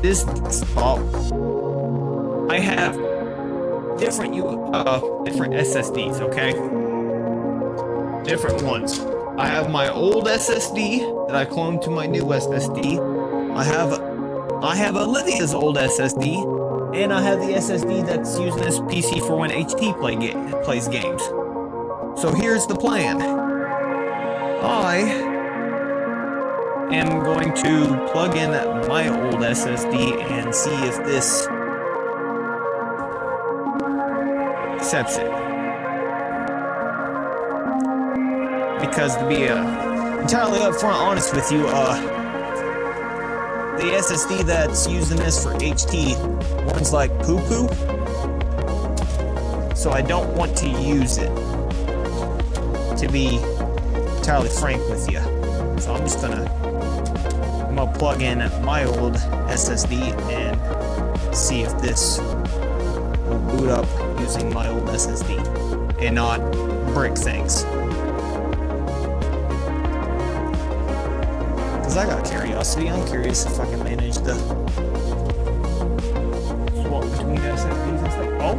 A: this spot, I have different SSDs, okay? Different ones. I have my old SSD that I cloned to my new SSD. I have Olivia's old SSD, and I have the SSD that's using this PC for when HT plays games. So here's the plan. I am going to plug in my old SSD and see if this accepts it. Because to be entirely upfront honest with you, the SSD that's using this for HT runs like poo-poo, so I don't want to use it, to be entirely frank with you. So I'm gonna plug in my old SSD and see if this will boot up using my old SSD and not break things. Because I got curiosity, I'm curious if I can manage to swap between SSDs and stuff. Oh.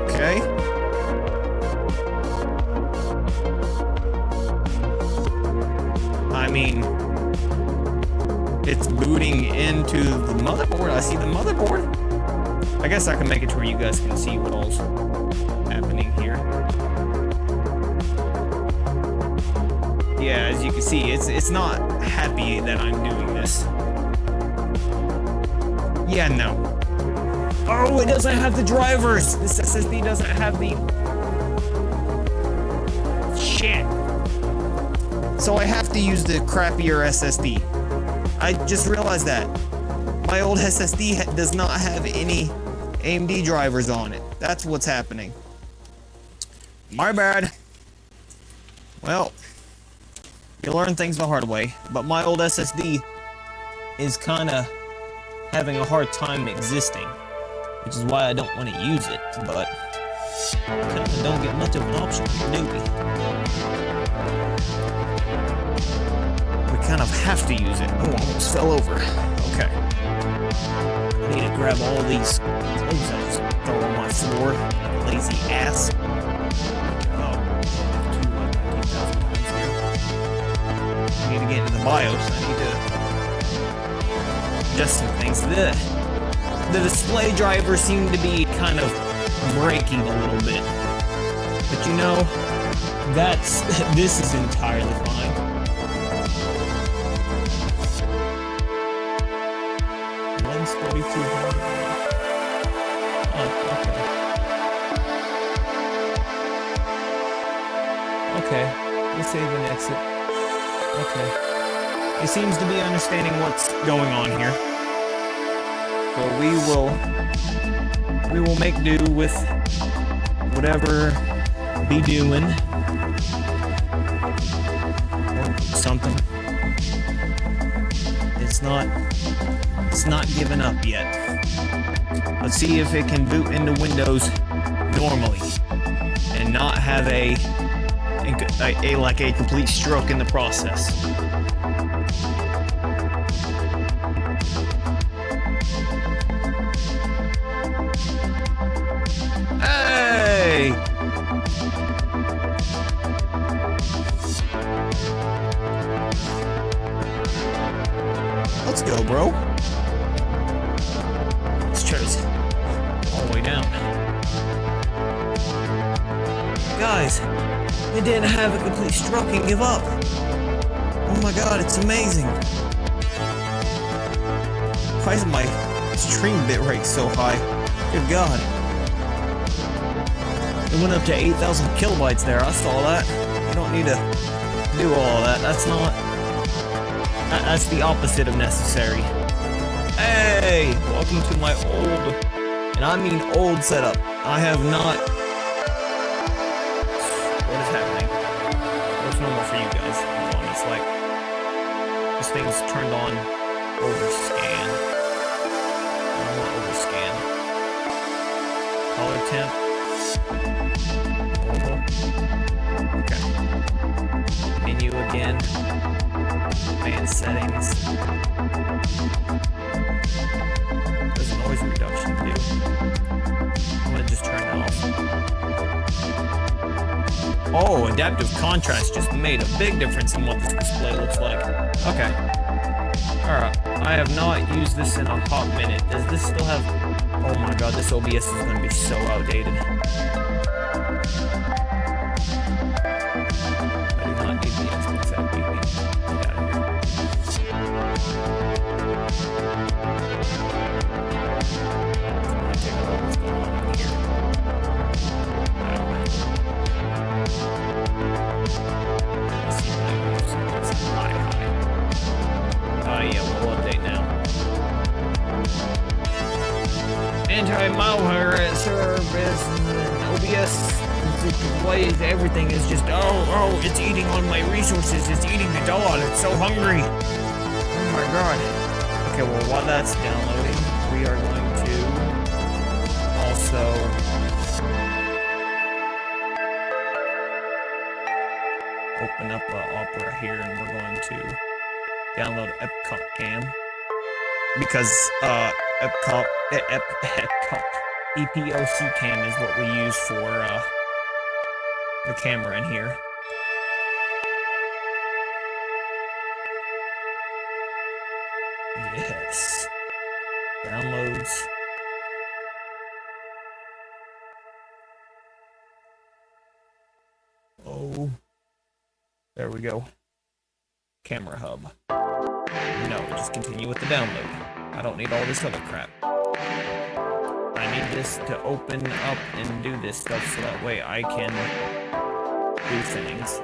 A: Okay. I mean, it's booting into the motherboard. I see the motherboard. I guess I can make it to where you guys can see what all's happening here. Yeah, as you can see, it's not happy that I'm doing this. Yeah, no. Oh, it doesn't have the drivers. This SSD doesn't have the... Shit. So I have to use the crappier SSD. I just realized that. My old SSD does not have any AMD drivers on it. That's what's happening. My bad. Well, you learn things the hard way, but my old SSD is kind of having a hard time existing, which is why I don't want to use it, but kind of don't get much of an option, do we? We kind of have to use it. Oh, I almost fell over. Okay. I need to grab all these clothes I just throw on my floor. Lazy ass. Oh, 2,000 times here. I need to get into the BIOS. I need to adjust some things. The display drivers seem to be kind of breaking a little bit. But you know, this is entirely fine. Lens 3200. Oh, okay. Okay, let's save and exit. Okay. He seems to be understanding what's going on here. So we will make do with whatever be doing. Or something. It's not giving up yet. Let's see if it can boot into Windows normally and not have a complete stroke in the process. Hey! Let's go, bro. Let's try this all the way down. Guys, it didn't have a complete stroke and give up. Oh my god, it's amazing. Why is my stream bitrate so high? Good god. It went up to 8,000 kilobytes there. I saw that. You don't need to do all of that. That's the opposite of necessary. Hey! Welcome to my old, and I mean old setup. I have not... What is happening? What's normal for you guys? Hold on, it's like... This thing's turned on overscan. I don't want overscan. Color temp. Okay. Menu again. Advanced settings. There's a noise reduction too. I'm gonna just turn it off. Oh, adaptive contrast just made a big difference in what this display looks like. Okay. Alright. I have not used this in a hot minute. Does this still have... Oh my god, this OBS is gonna be so outdated. I do not need the Xbox app. Get out of here. Take a look what's going on in here. Let's see what it's high. Yeah, we'll update now. Anti-malware service and OBS displays everything is just oh it's eating on my resources, it's eating the dog, it's so hungry. Oh my god. Okay, well while that's downloading, we are going to also open up Opera here, and we're going to download Epcot Cam because Epcot EPOC Cam is what we use for the camera in here. Yes. Downloads. Oh. There we go. Camera hub. No, just continue with the download. I don't need all this other crap. I need this to open up and do this stuff so that way I can do things.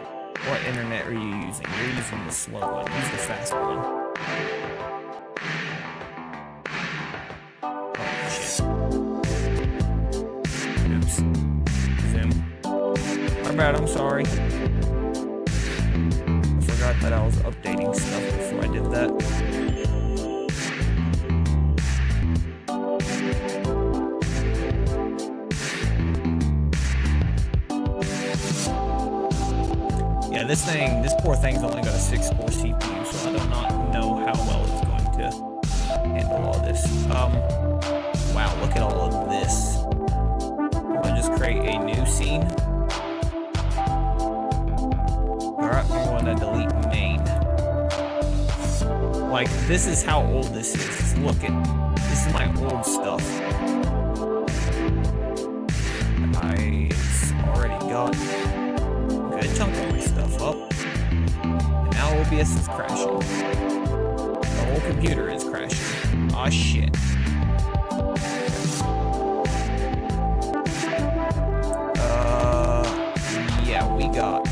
A: What internet are you using? You're using the slow one. Use the fast one. Oh, shit. Oops. Zoom. My bad, I'm sorry. I forgot that I was updating stuff before I did that. Yeah, this poor thing's only got a 6-core CPU, so I do not know how well it's going to handle all this. Wow, look at all of this. I'm gonna just create a new scene. Alright, I'm going to delete main. Like, this is how old this is. Look at, this is my old stuff. It's already got a good chunk of my stuff up. And now OBS is crashing. The whole computer is crashing. Aw, shit. Yeah, we got...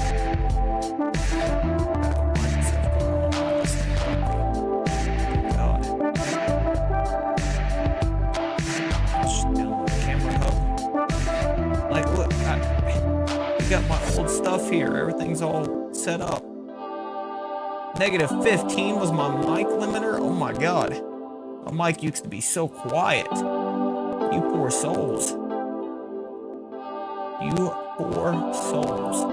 A: got my old stuff here. Everything's all set up. Negative 15 was my mic limiter. Oh my god. My mic used to be so quiet. You poor souls. You poor souls.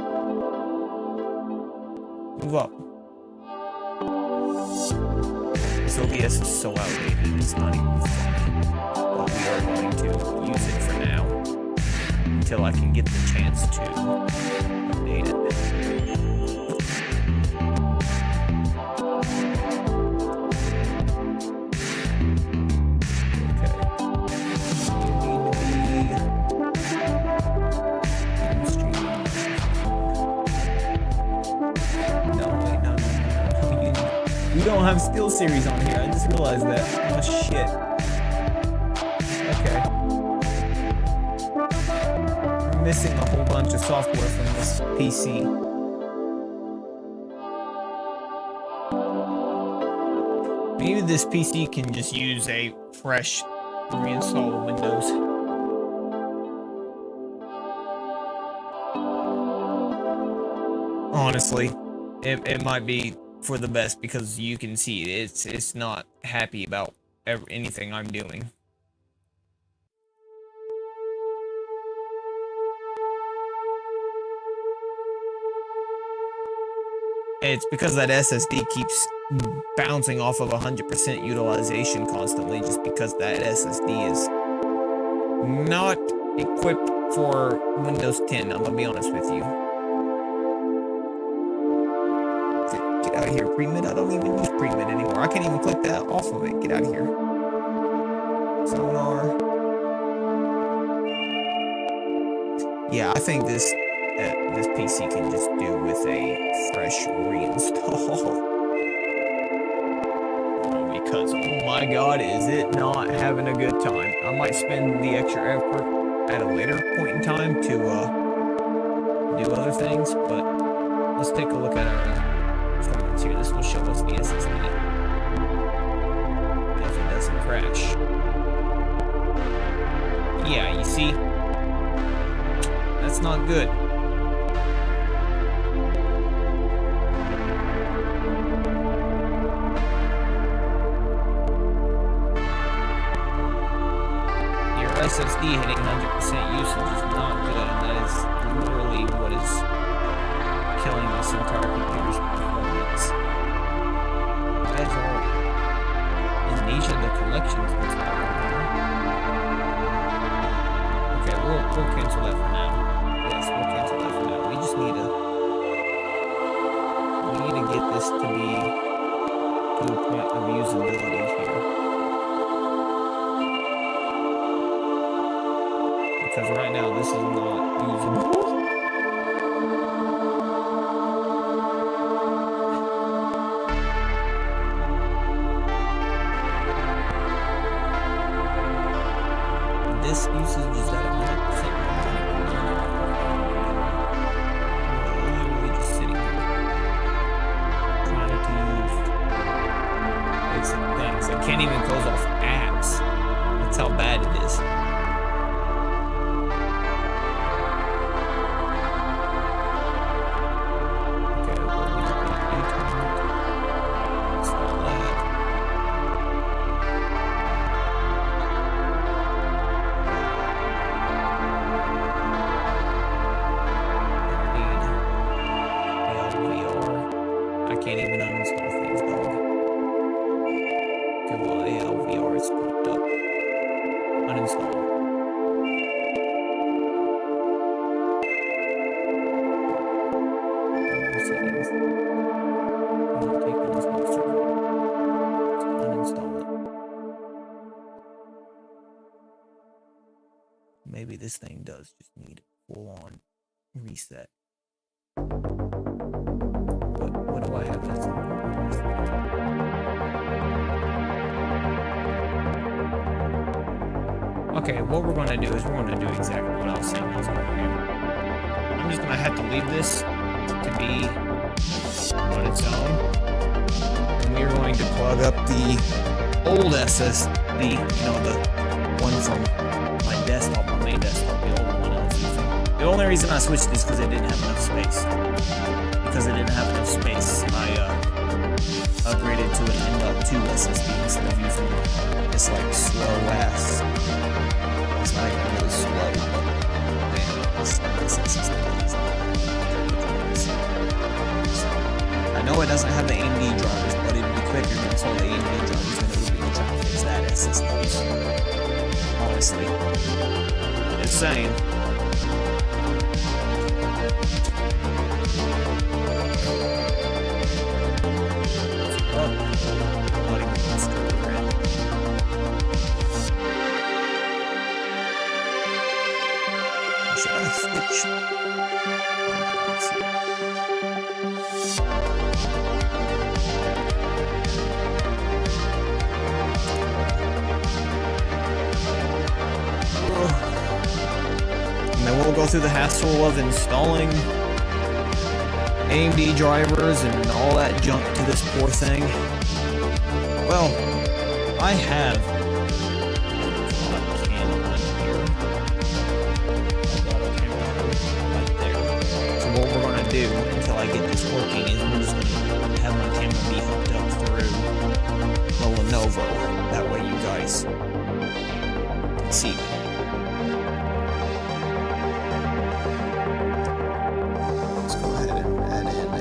A: Move up. This OBS is so outdated, it's not even funny. But we are going to use it for now. Until I can get the chance to update it. We don't have Steel Series on here. I just realized that. Oh shit. Okay. We're missing a whole bunch of software from this PC. Maybe this PC can just use a fresh reinstall of Windows. Honestly, it might be for the best because you can see it's not happy about anything I'm doing. It's because that SSD keeps bouncing off of 100% utilization constantly just because that SSD is not equipped for Windows 10, I'm gonna be honest with you. Get out of here, pre-mid. I don't even use pre-mid anymore. I can't even click that off of it. Get out of here. Sonar. Yeah, I think this PC can just do with a fresh reinstall. Because, oh my god, is it not having a good time. I might spend the extra effort at a later point in time to do other things, but let's take a look at our performance here. This will show us the SSD if it doesn't crash. Yeah, you see? That's not good. Your SSD hitting 100% usage is not good, and that is literally what is killing this entire computer's performance. That's all. Indonesia, the collections that's happening. Okay, we'll cancel that for now. Yes, we'll cancel that for now. We just need to get this to be to the point of usability here. Because right now this is not usable. This usage is at 100%. Literally just sitting here trying to use basic things. I can't even close off apps. That's how bad it is. Okay, we'll need to put install that. I can't even uninstall things, dog. Okay, well, ALVR is popped up. Uninstall. Settings. I'm not taking this no server. Just uninstall it. Maybe this thing does just need a full-on reset. What do I have that's okay, what we're going to do is we're going to do exactly what I was saying. I'm just going to have to leave this to be on its own. And we're going to plug up the old SSD, you know, the one from my desktop, my main desktop, the old one I was using. The only reason I switched is because it didn't have enough space. Because it didn't have enough space, I upgraded to an M.2 SSD instead of using this like slow ass. It's not even really slow, but man, this SSD is I know it doesn't have the AMD drivers, but it'd be quicker to install the AMD drivers than it would be to try to fix that SSD. Honestly. Just saying. Should I switch? Let's see. And then we'll go through the hassle of installing AMD drivers and all that junk to this poor thing. Well, I have a camera here. I've got a camera right there. So what we're gonna do until I get this working is we're just gonna have my camera be hooked up through the Lenovo. That way you guys can see. Let's go ahead and add in a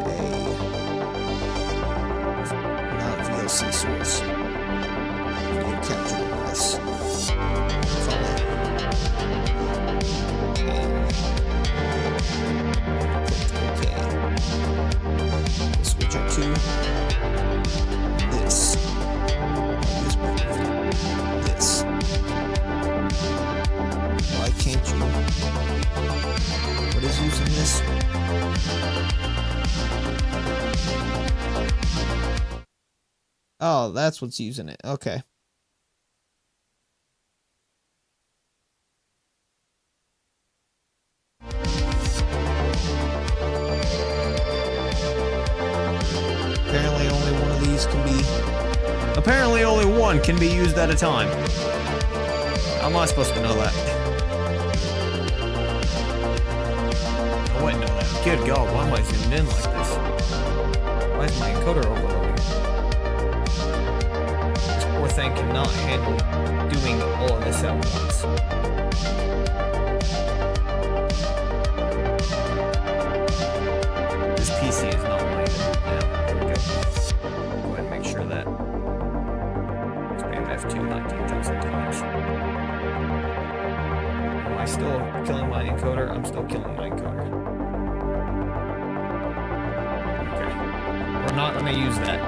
A: not-VLC source. Video capture device. Follow. Okay. We'll switch it to this. This. Why can't you? What is using this? Oh, that's what's using it. Okay. Apparently only one of these can be... Apparently only one can be used at a time. How am I supposed to know that? I wouldn't know that. Good God, why am I zoomed in like this? Why is my encoder overloading? This poor thing cannot handle doing all of this at once. This PC is not playing it now. There we go. Go ahead and make sure that spam F2 19,000 times. Am I still killing my encoder? I'm still killing my encoder. Okay. We're not going to use that.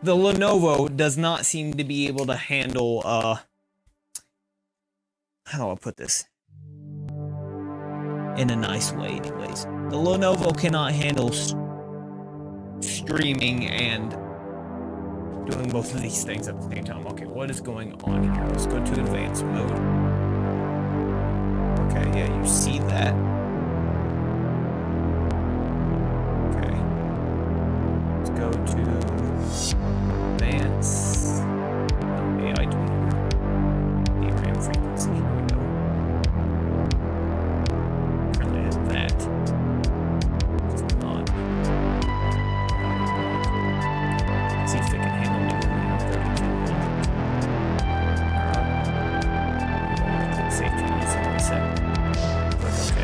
A: The Lenovo does not seem to be able to handle, how do I put this? In a nice way, anyways. The Lenovo cannot handle streaming and doing both of these things at the same time. Okay, what is going on here? Let's go to advanced mode. Okay, yeah, you see that. Okay. Let's go to advanced AI tuner. DRAM frequency. Here we go. Currently has that. It's not. Let's see if they can handle it. 32. Click save to use and reset. Click OK.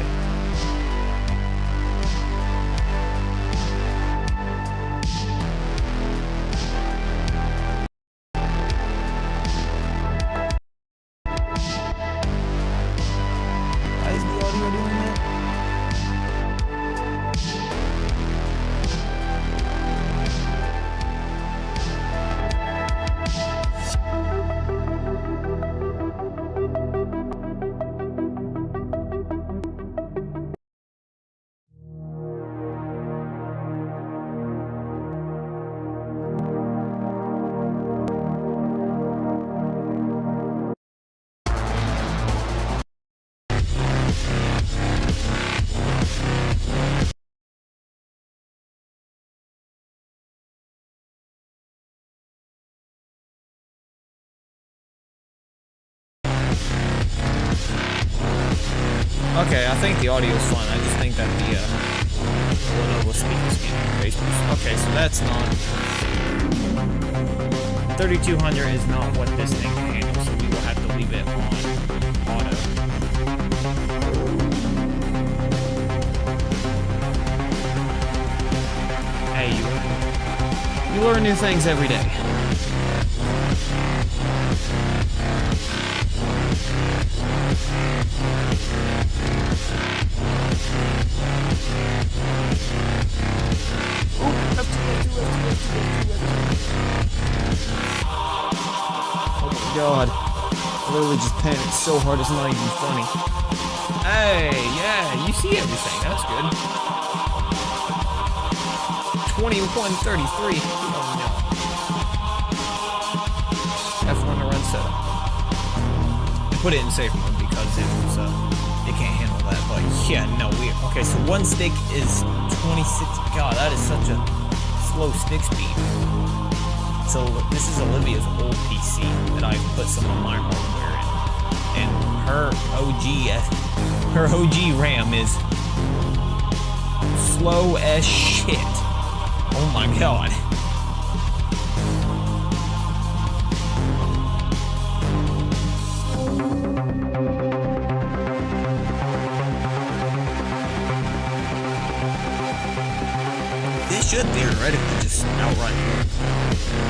A: Okay, I think the audio is fine. I just think that the Lenovo speakers getting bass boost. Okay, so that's not 3200 is not what this thing can handle, so we will have to leave it on auto. Hey, you learn new things every day. God, I literally just panicked so hard it's not even funny. Hey, yeah, you see everything. That's good. 2133. Oh no. F1 to run setup. I put it in safe mode because it was it can't handle that. But yeah, no, okay. So one stick is 26. God, that is such a slow stick speed. So this is Olivia's old PC that I put some of my hardware in, and her OG RAM is slow as shit. Oh my god. This should theoretically just outright work.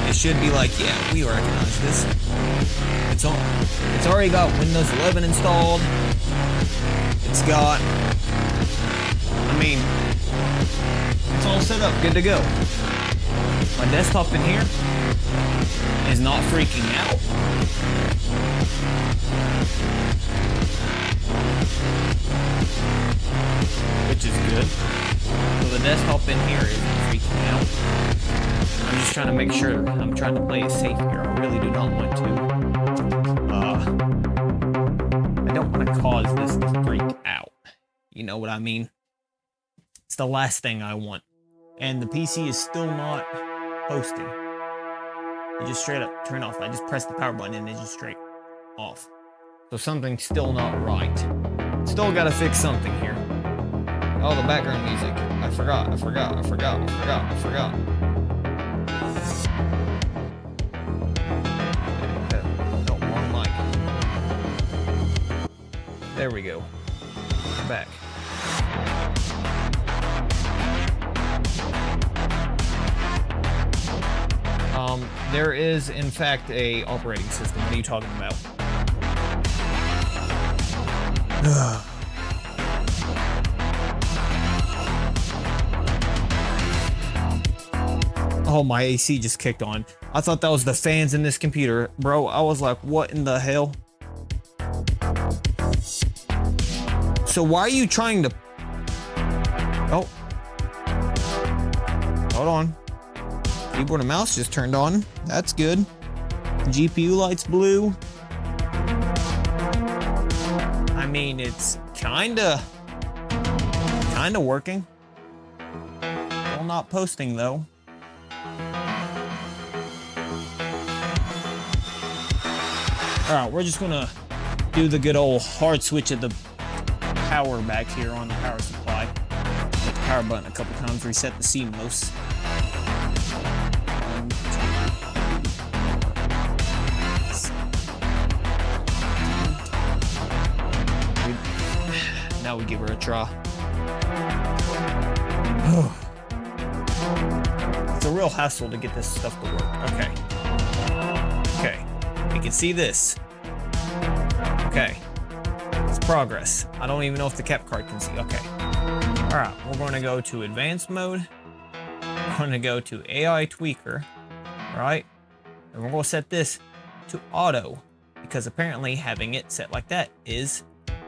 A: It should be like, yeah, we recognize this. It's on. It's already got Windows 11 installed. It's got, I mean, it's all set up, good to go. My desktop in here is not freaking out. Which is good. So the desktop in here isn't freaking out. I'm just trying to make sure. I'm trying to play it safe here. I really do not want to. I don't want to cause this to freak out. You know what I mean? It's the last thing I want. And the PC is still not posting. It just straight up turned off. I just pressed the power button and it just straight off. So something's still not right. Still gotta fix something here. Oh, the background music. I forgot. No, wrong mic. There we go. We're back. There is, in fact, a operating system. What are you talking about? Oh, my AC just kicked on. I thought that was the fans in this computer. Bro, I was like, what in the hell? So why are you trying to... Oh. Hold on. Keyboard and mouse just turned on. That's good. GPU light's blue. I mean, it's kinda working. Still not posting though. Alright, we're just gonna do the good old hard switch of the power back here on the power supply. Hit the power button a couple times, reset the CMOS. Now we give her a try. It's a real hassle to get this stuff to work. Okay. Okay. We can see this. Okay. It's progress. I don't even know if the cap card can see. Okay. Alright, we're going to go to advanced mode. We're going to go to AI tweaker. Alright. And we're going to set this to auto. Because apparently having it set like that is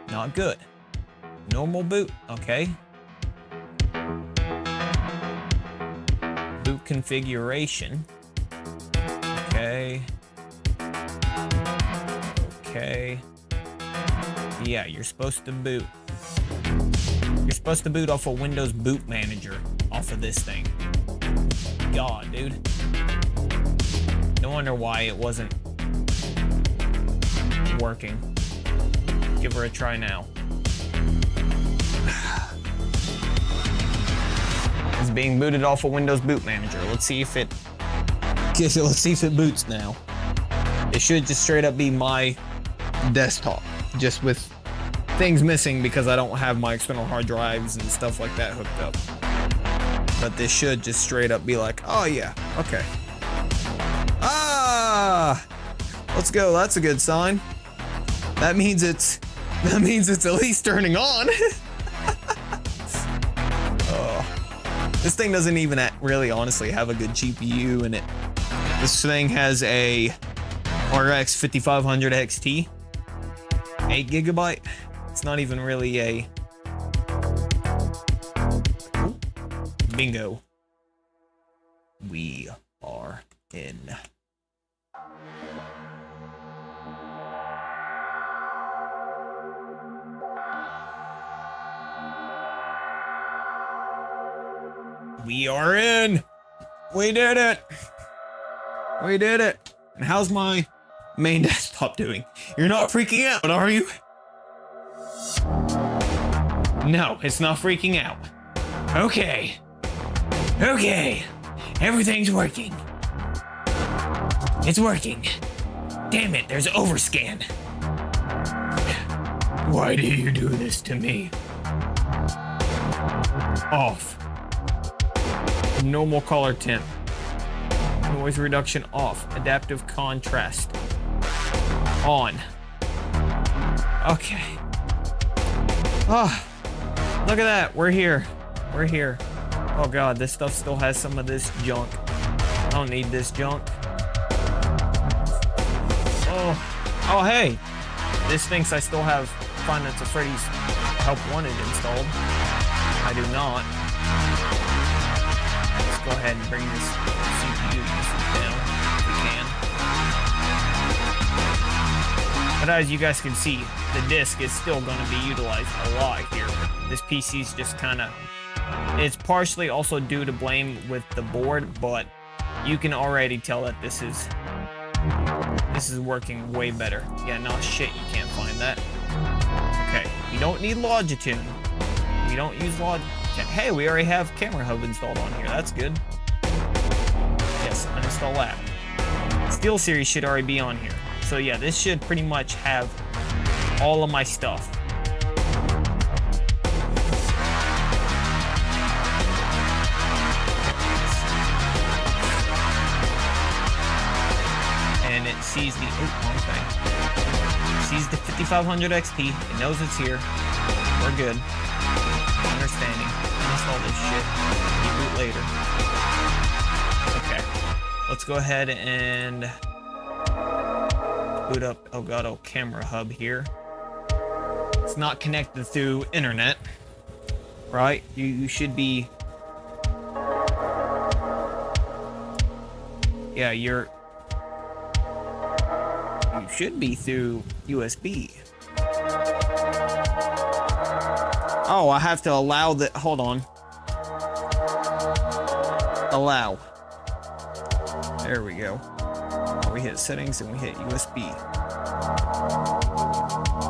A: not good. Normal boot, okay. Boot configuration. Okay. Okay. Yeah, you're supposed to boot. You're supposed to boot off a Windows Boot Manager off of this thing. God, dude. No wonder why it wasn't working. Give her a try now. being booted off of Windows Boot Manager. Let's see if it boots now. It should just straight up be my desktop, just with things missing because I don't have my external hard drives and stuff like that hooked up. But this should just straight up be like, oh yeah, okay. Ah, let's go. That's a good sign. That means it's at least turning on. This thing doesn't even really honestly have a good GPU in it. This thing has a RX 5500 XT, 8 GB. It's not even really a... Ooh. Bingo. We are in. We are in. We did it. We did it. And how's my main desktop doing? You're not freaking out, are you? No, it's not freaking out. Okay. Okay. Everything's working. It's working. Damn it, there's overscan. Why do you do this to me? Off. Normal color temp. Noise reduction off. Adaptive contrast on. Okay. Oh, look at that. We're here. We're here. Oh god, this stuff still has some of this junk. I don't need this junk. Oh hey. This thinks I still have Five Nights at Freddy's Help Wanted installed. I do not. Go ahead and bring this CPU down if we can. But as you guys can see, the disk is still going to be utilized a lot here. This PC's just kind of... It's partially also due to blame with the board, but you can already tell that this is working way better. Yeah, no shit, you can't find that. Okay, you don't need Logitune. We don't use Logitune. Hey, we already have Camera Hub installed on here. That's good. Yes, uninstall that. SteelSeries should already be on here. So yeah, this should pretty much have all of my stuff. And it sees the wrong thing. It sees the 5500 XT. It knows it's here. We're good. Understanding. Install this shit. Reboot later. Okay. Let's go ahead and boot up Elgato Camera Hub here. It's not connected through internet, right? You should be... Yeah, you should be through USB. Oh, I have to allow the... Hold on. Allow. There we go. We hit settings and we hit USB.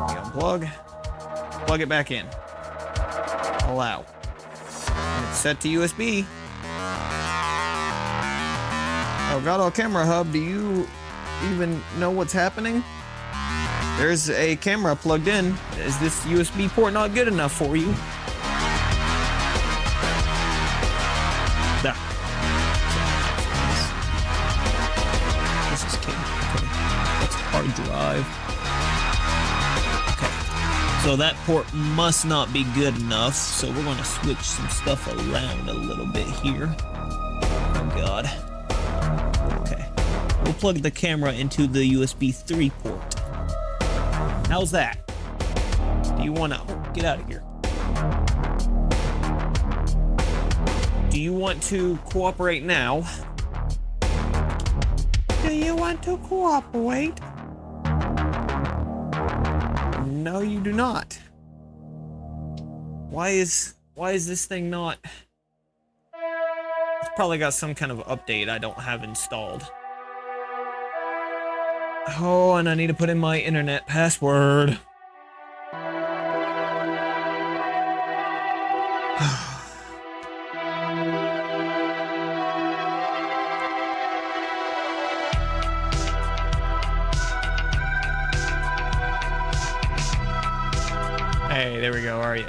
A: We unplug. Plug it back in. Allow. And it's set to USB. Elgato Camera Hub, do you even know what's happening? There's a camera plugged in. Is this USB port not good enough for you? Nah. This is okay. That's hard drive. Okay. So that port must not be good enough. So we're going to switch some stuff around a little bit here. Oh God. Okay. We'll plug the camera into the USB 3 port. How's that? Do you want to... Get out of here. Do you want to cooperate now? Do you want to cooperate? No, you do not. Why is this thing not... It's probably got some kind of update I don't have installed. Oh, and I need to put in my internet password.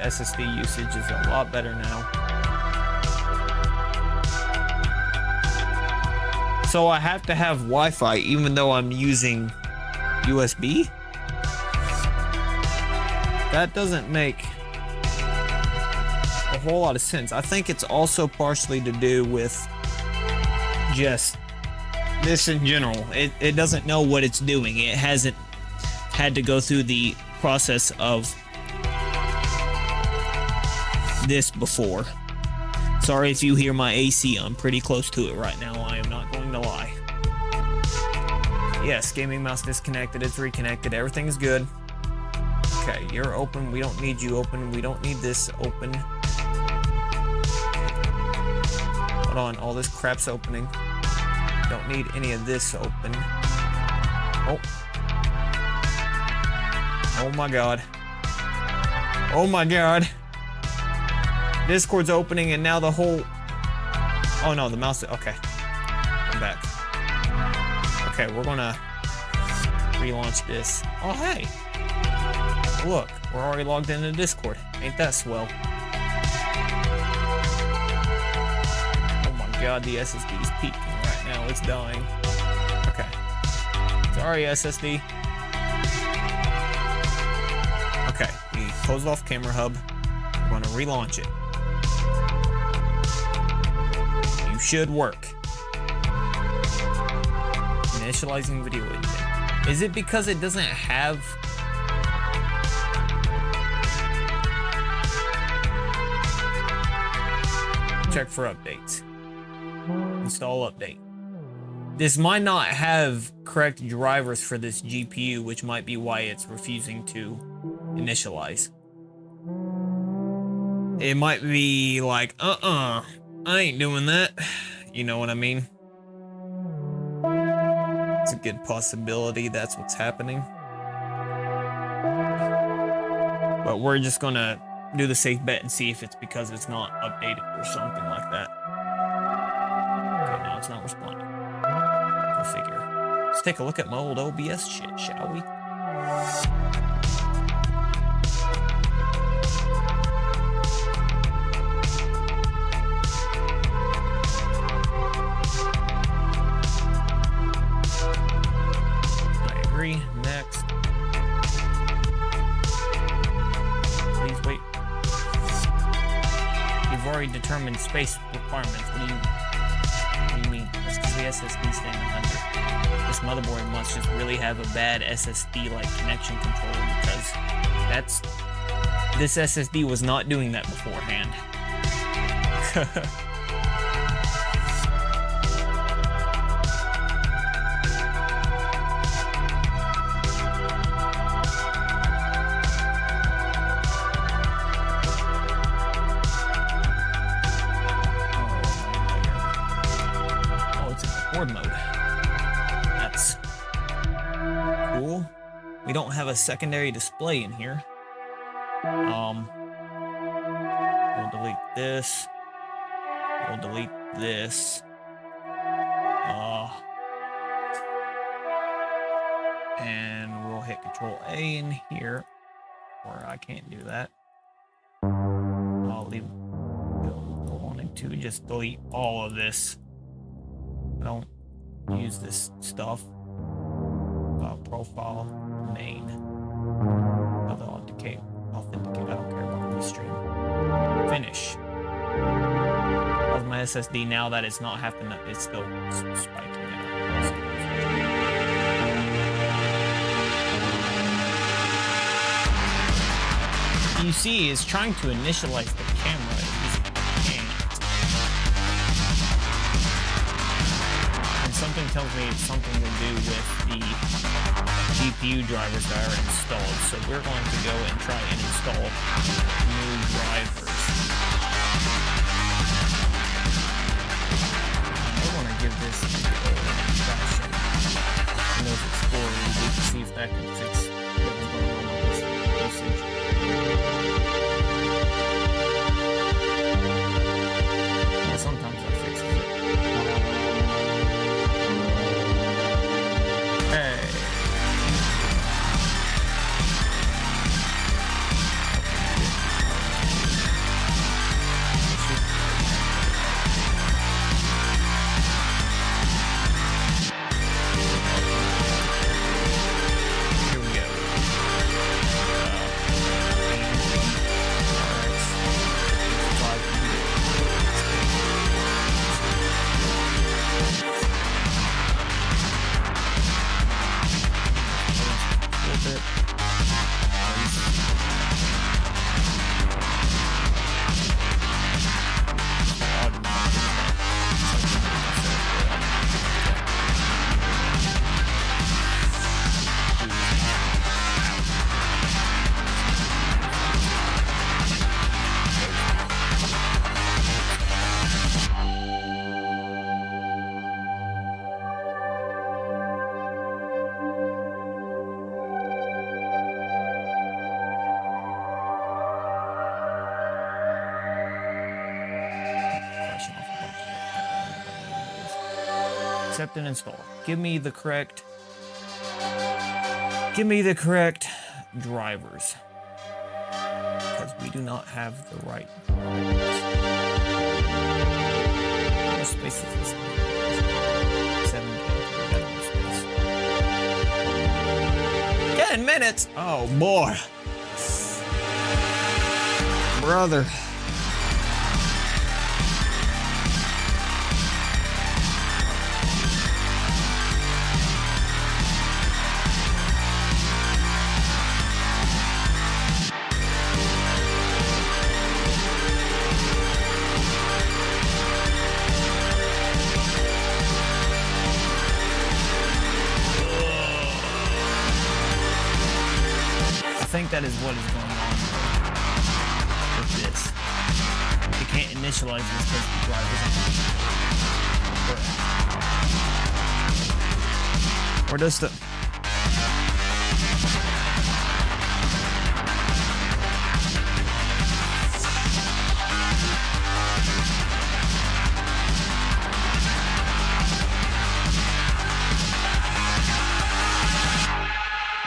A: SSD usage is a lot better now. So I have to have Wi-Fi even though I'm using USB? That doesn't make a whole lot of sense. I think it's also partially to do with just this in general. It doesn't know what it's doing. It hasn't had to go through the process of this before. Sorry if you hear my AC. I'm pretty close to it right now. I am not going to lie. Yes, gaming mouse disconnected. It's reconnected. Everything is good. Okay, you're open. We don't need you open. We don't need this open. Hold on. All this crap's opening. Don't need any of this open. Oh. Oh my god. Oh my god. Discord's opening and now the whole... Oh no, the mouse... Okay. I'm back. Okay, we're gonna relaunch this. Oh hey! Look, we're already logged into Discord. Ain't that swell? Oh my god, the SSD is peaking right now. It's dying. Okay. Sorry, SSD. Okay, we closed off Camera Hub. We're gonna relaunch it. You should work. Initializing video editing. Is it because it doesn't have... Check for updates. Install update. This might not have correct drivers for this GPU, which might be why it's refusing to initialize. It might be like, I ain't doing that. You know what I mean? It's a good possibility that's what's happening. But we're just gonna do the safe bet and see if it's because it's not updated or something like that. Okay, now it's not responding. Go figure. Let's take a look at my old OBS shit, shall we? Next. Please wait. You've already determined space requirements. What do you mean? It's because the SSD staying 100. This motherboard must just really have a bad SSD like connection controller because this SSD was not doing that beforehand. Mode. That's cool. We don't have a secondary display in here. We'll delete this. We'll delete this. And we'll hit Control A in here, or I can't do that. I'll leave. I wanted to just delete all of this. Don't use this stuff. Profile, main. Other authenticate. I don't care about restream. Finish. Of my SSD now that it's not happening, it's still spiking it. You see, it's trying to initialize the camera. Something tells me it's something to do with the GPU drivers that are installed. So we're going to go and try and install new drivers. I want to give this a fashion. Windows Explorer, we can see if that can fix what's going on with this usage. Sometimes that fixes it. accept and install. Give me the correct drivers. Because we do not have the right drivers. How much space is this? 7 space. 10 minutes! Oh boy. Brother. I think that is what is going on with this. You can't initialize this because the driver's correct. Or does the...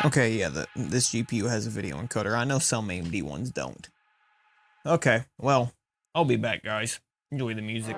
A: Okay, yeah, this GPU has a video encoder. I know some AMD ones don't. Okay, well, I'll be back, guys. Enjoy the music.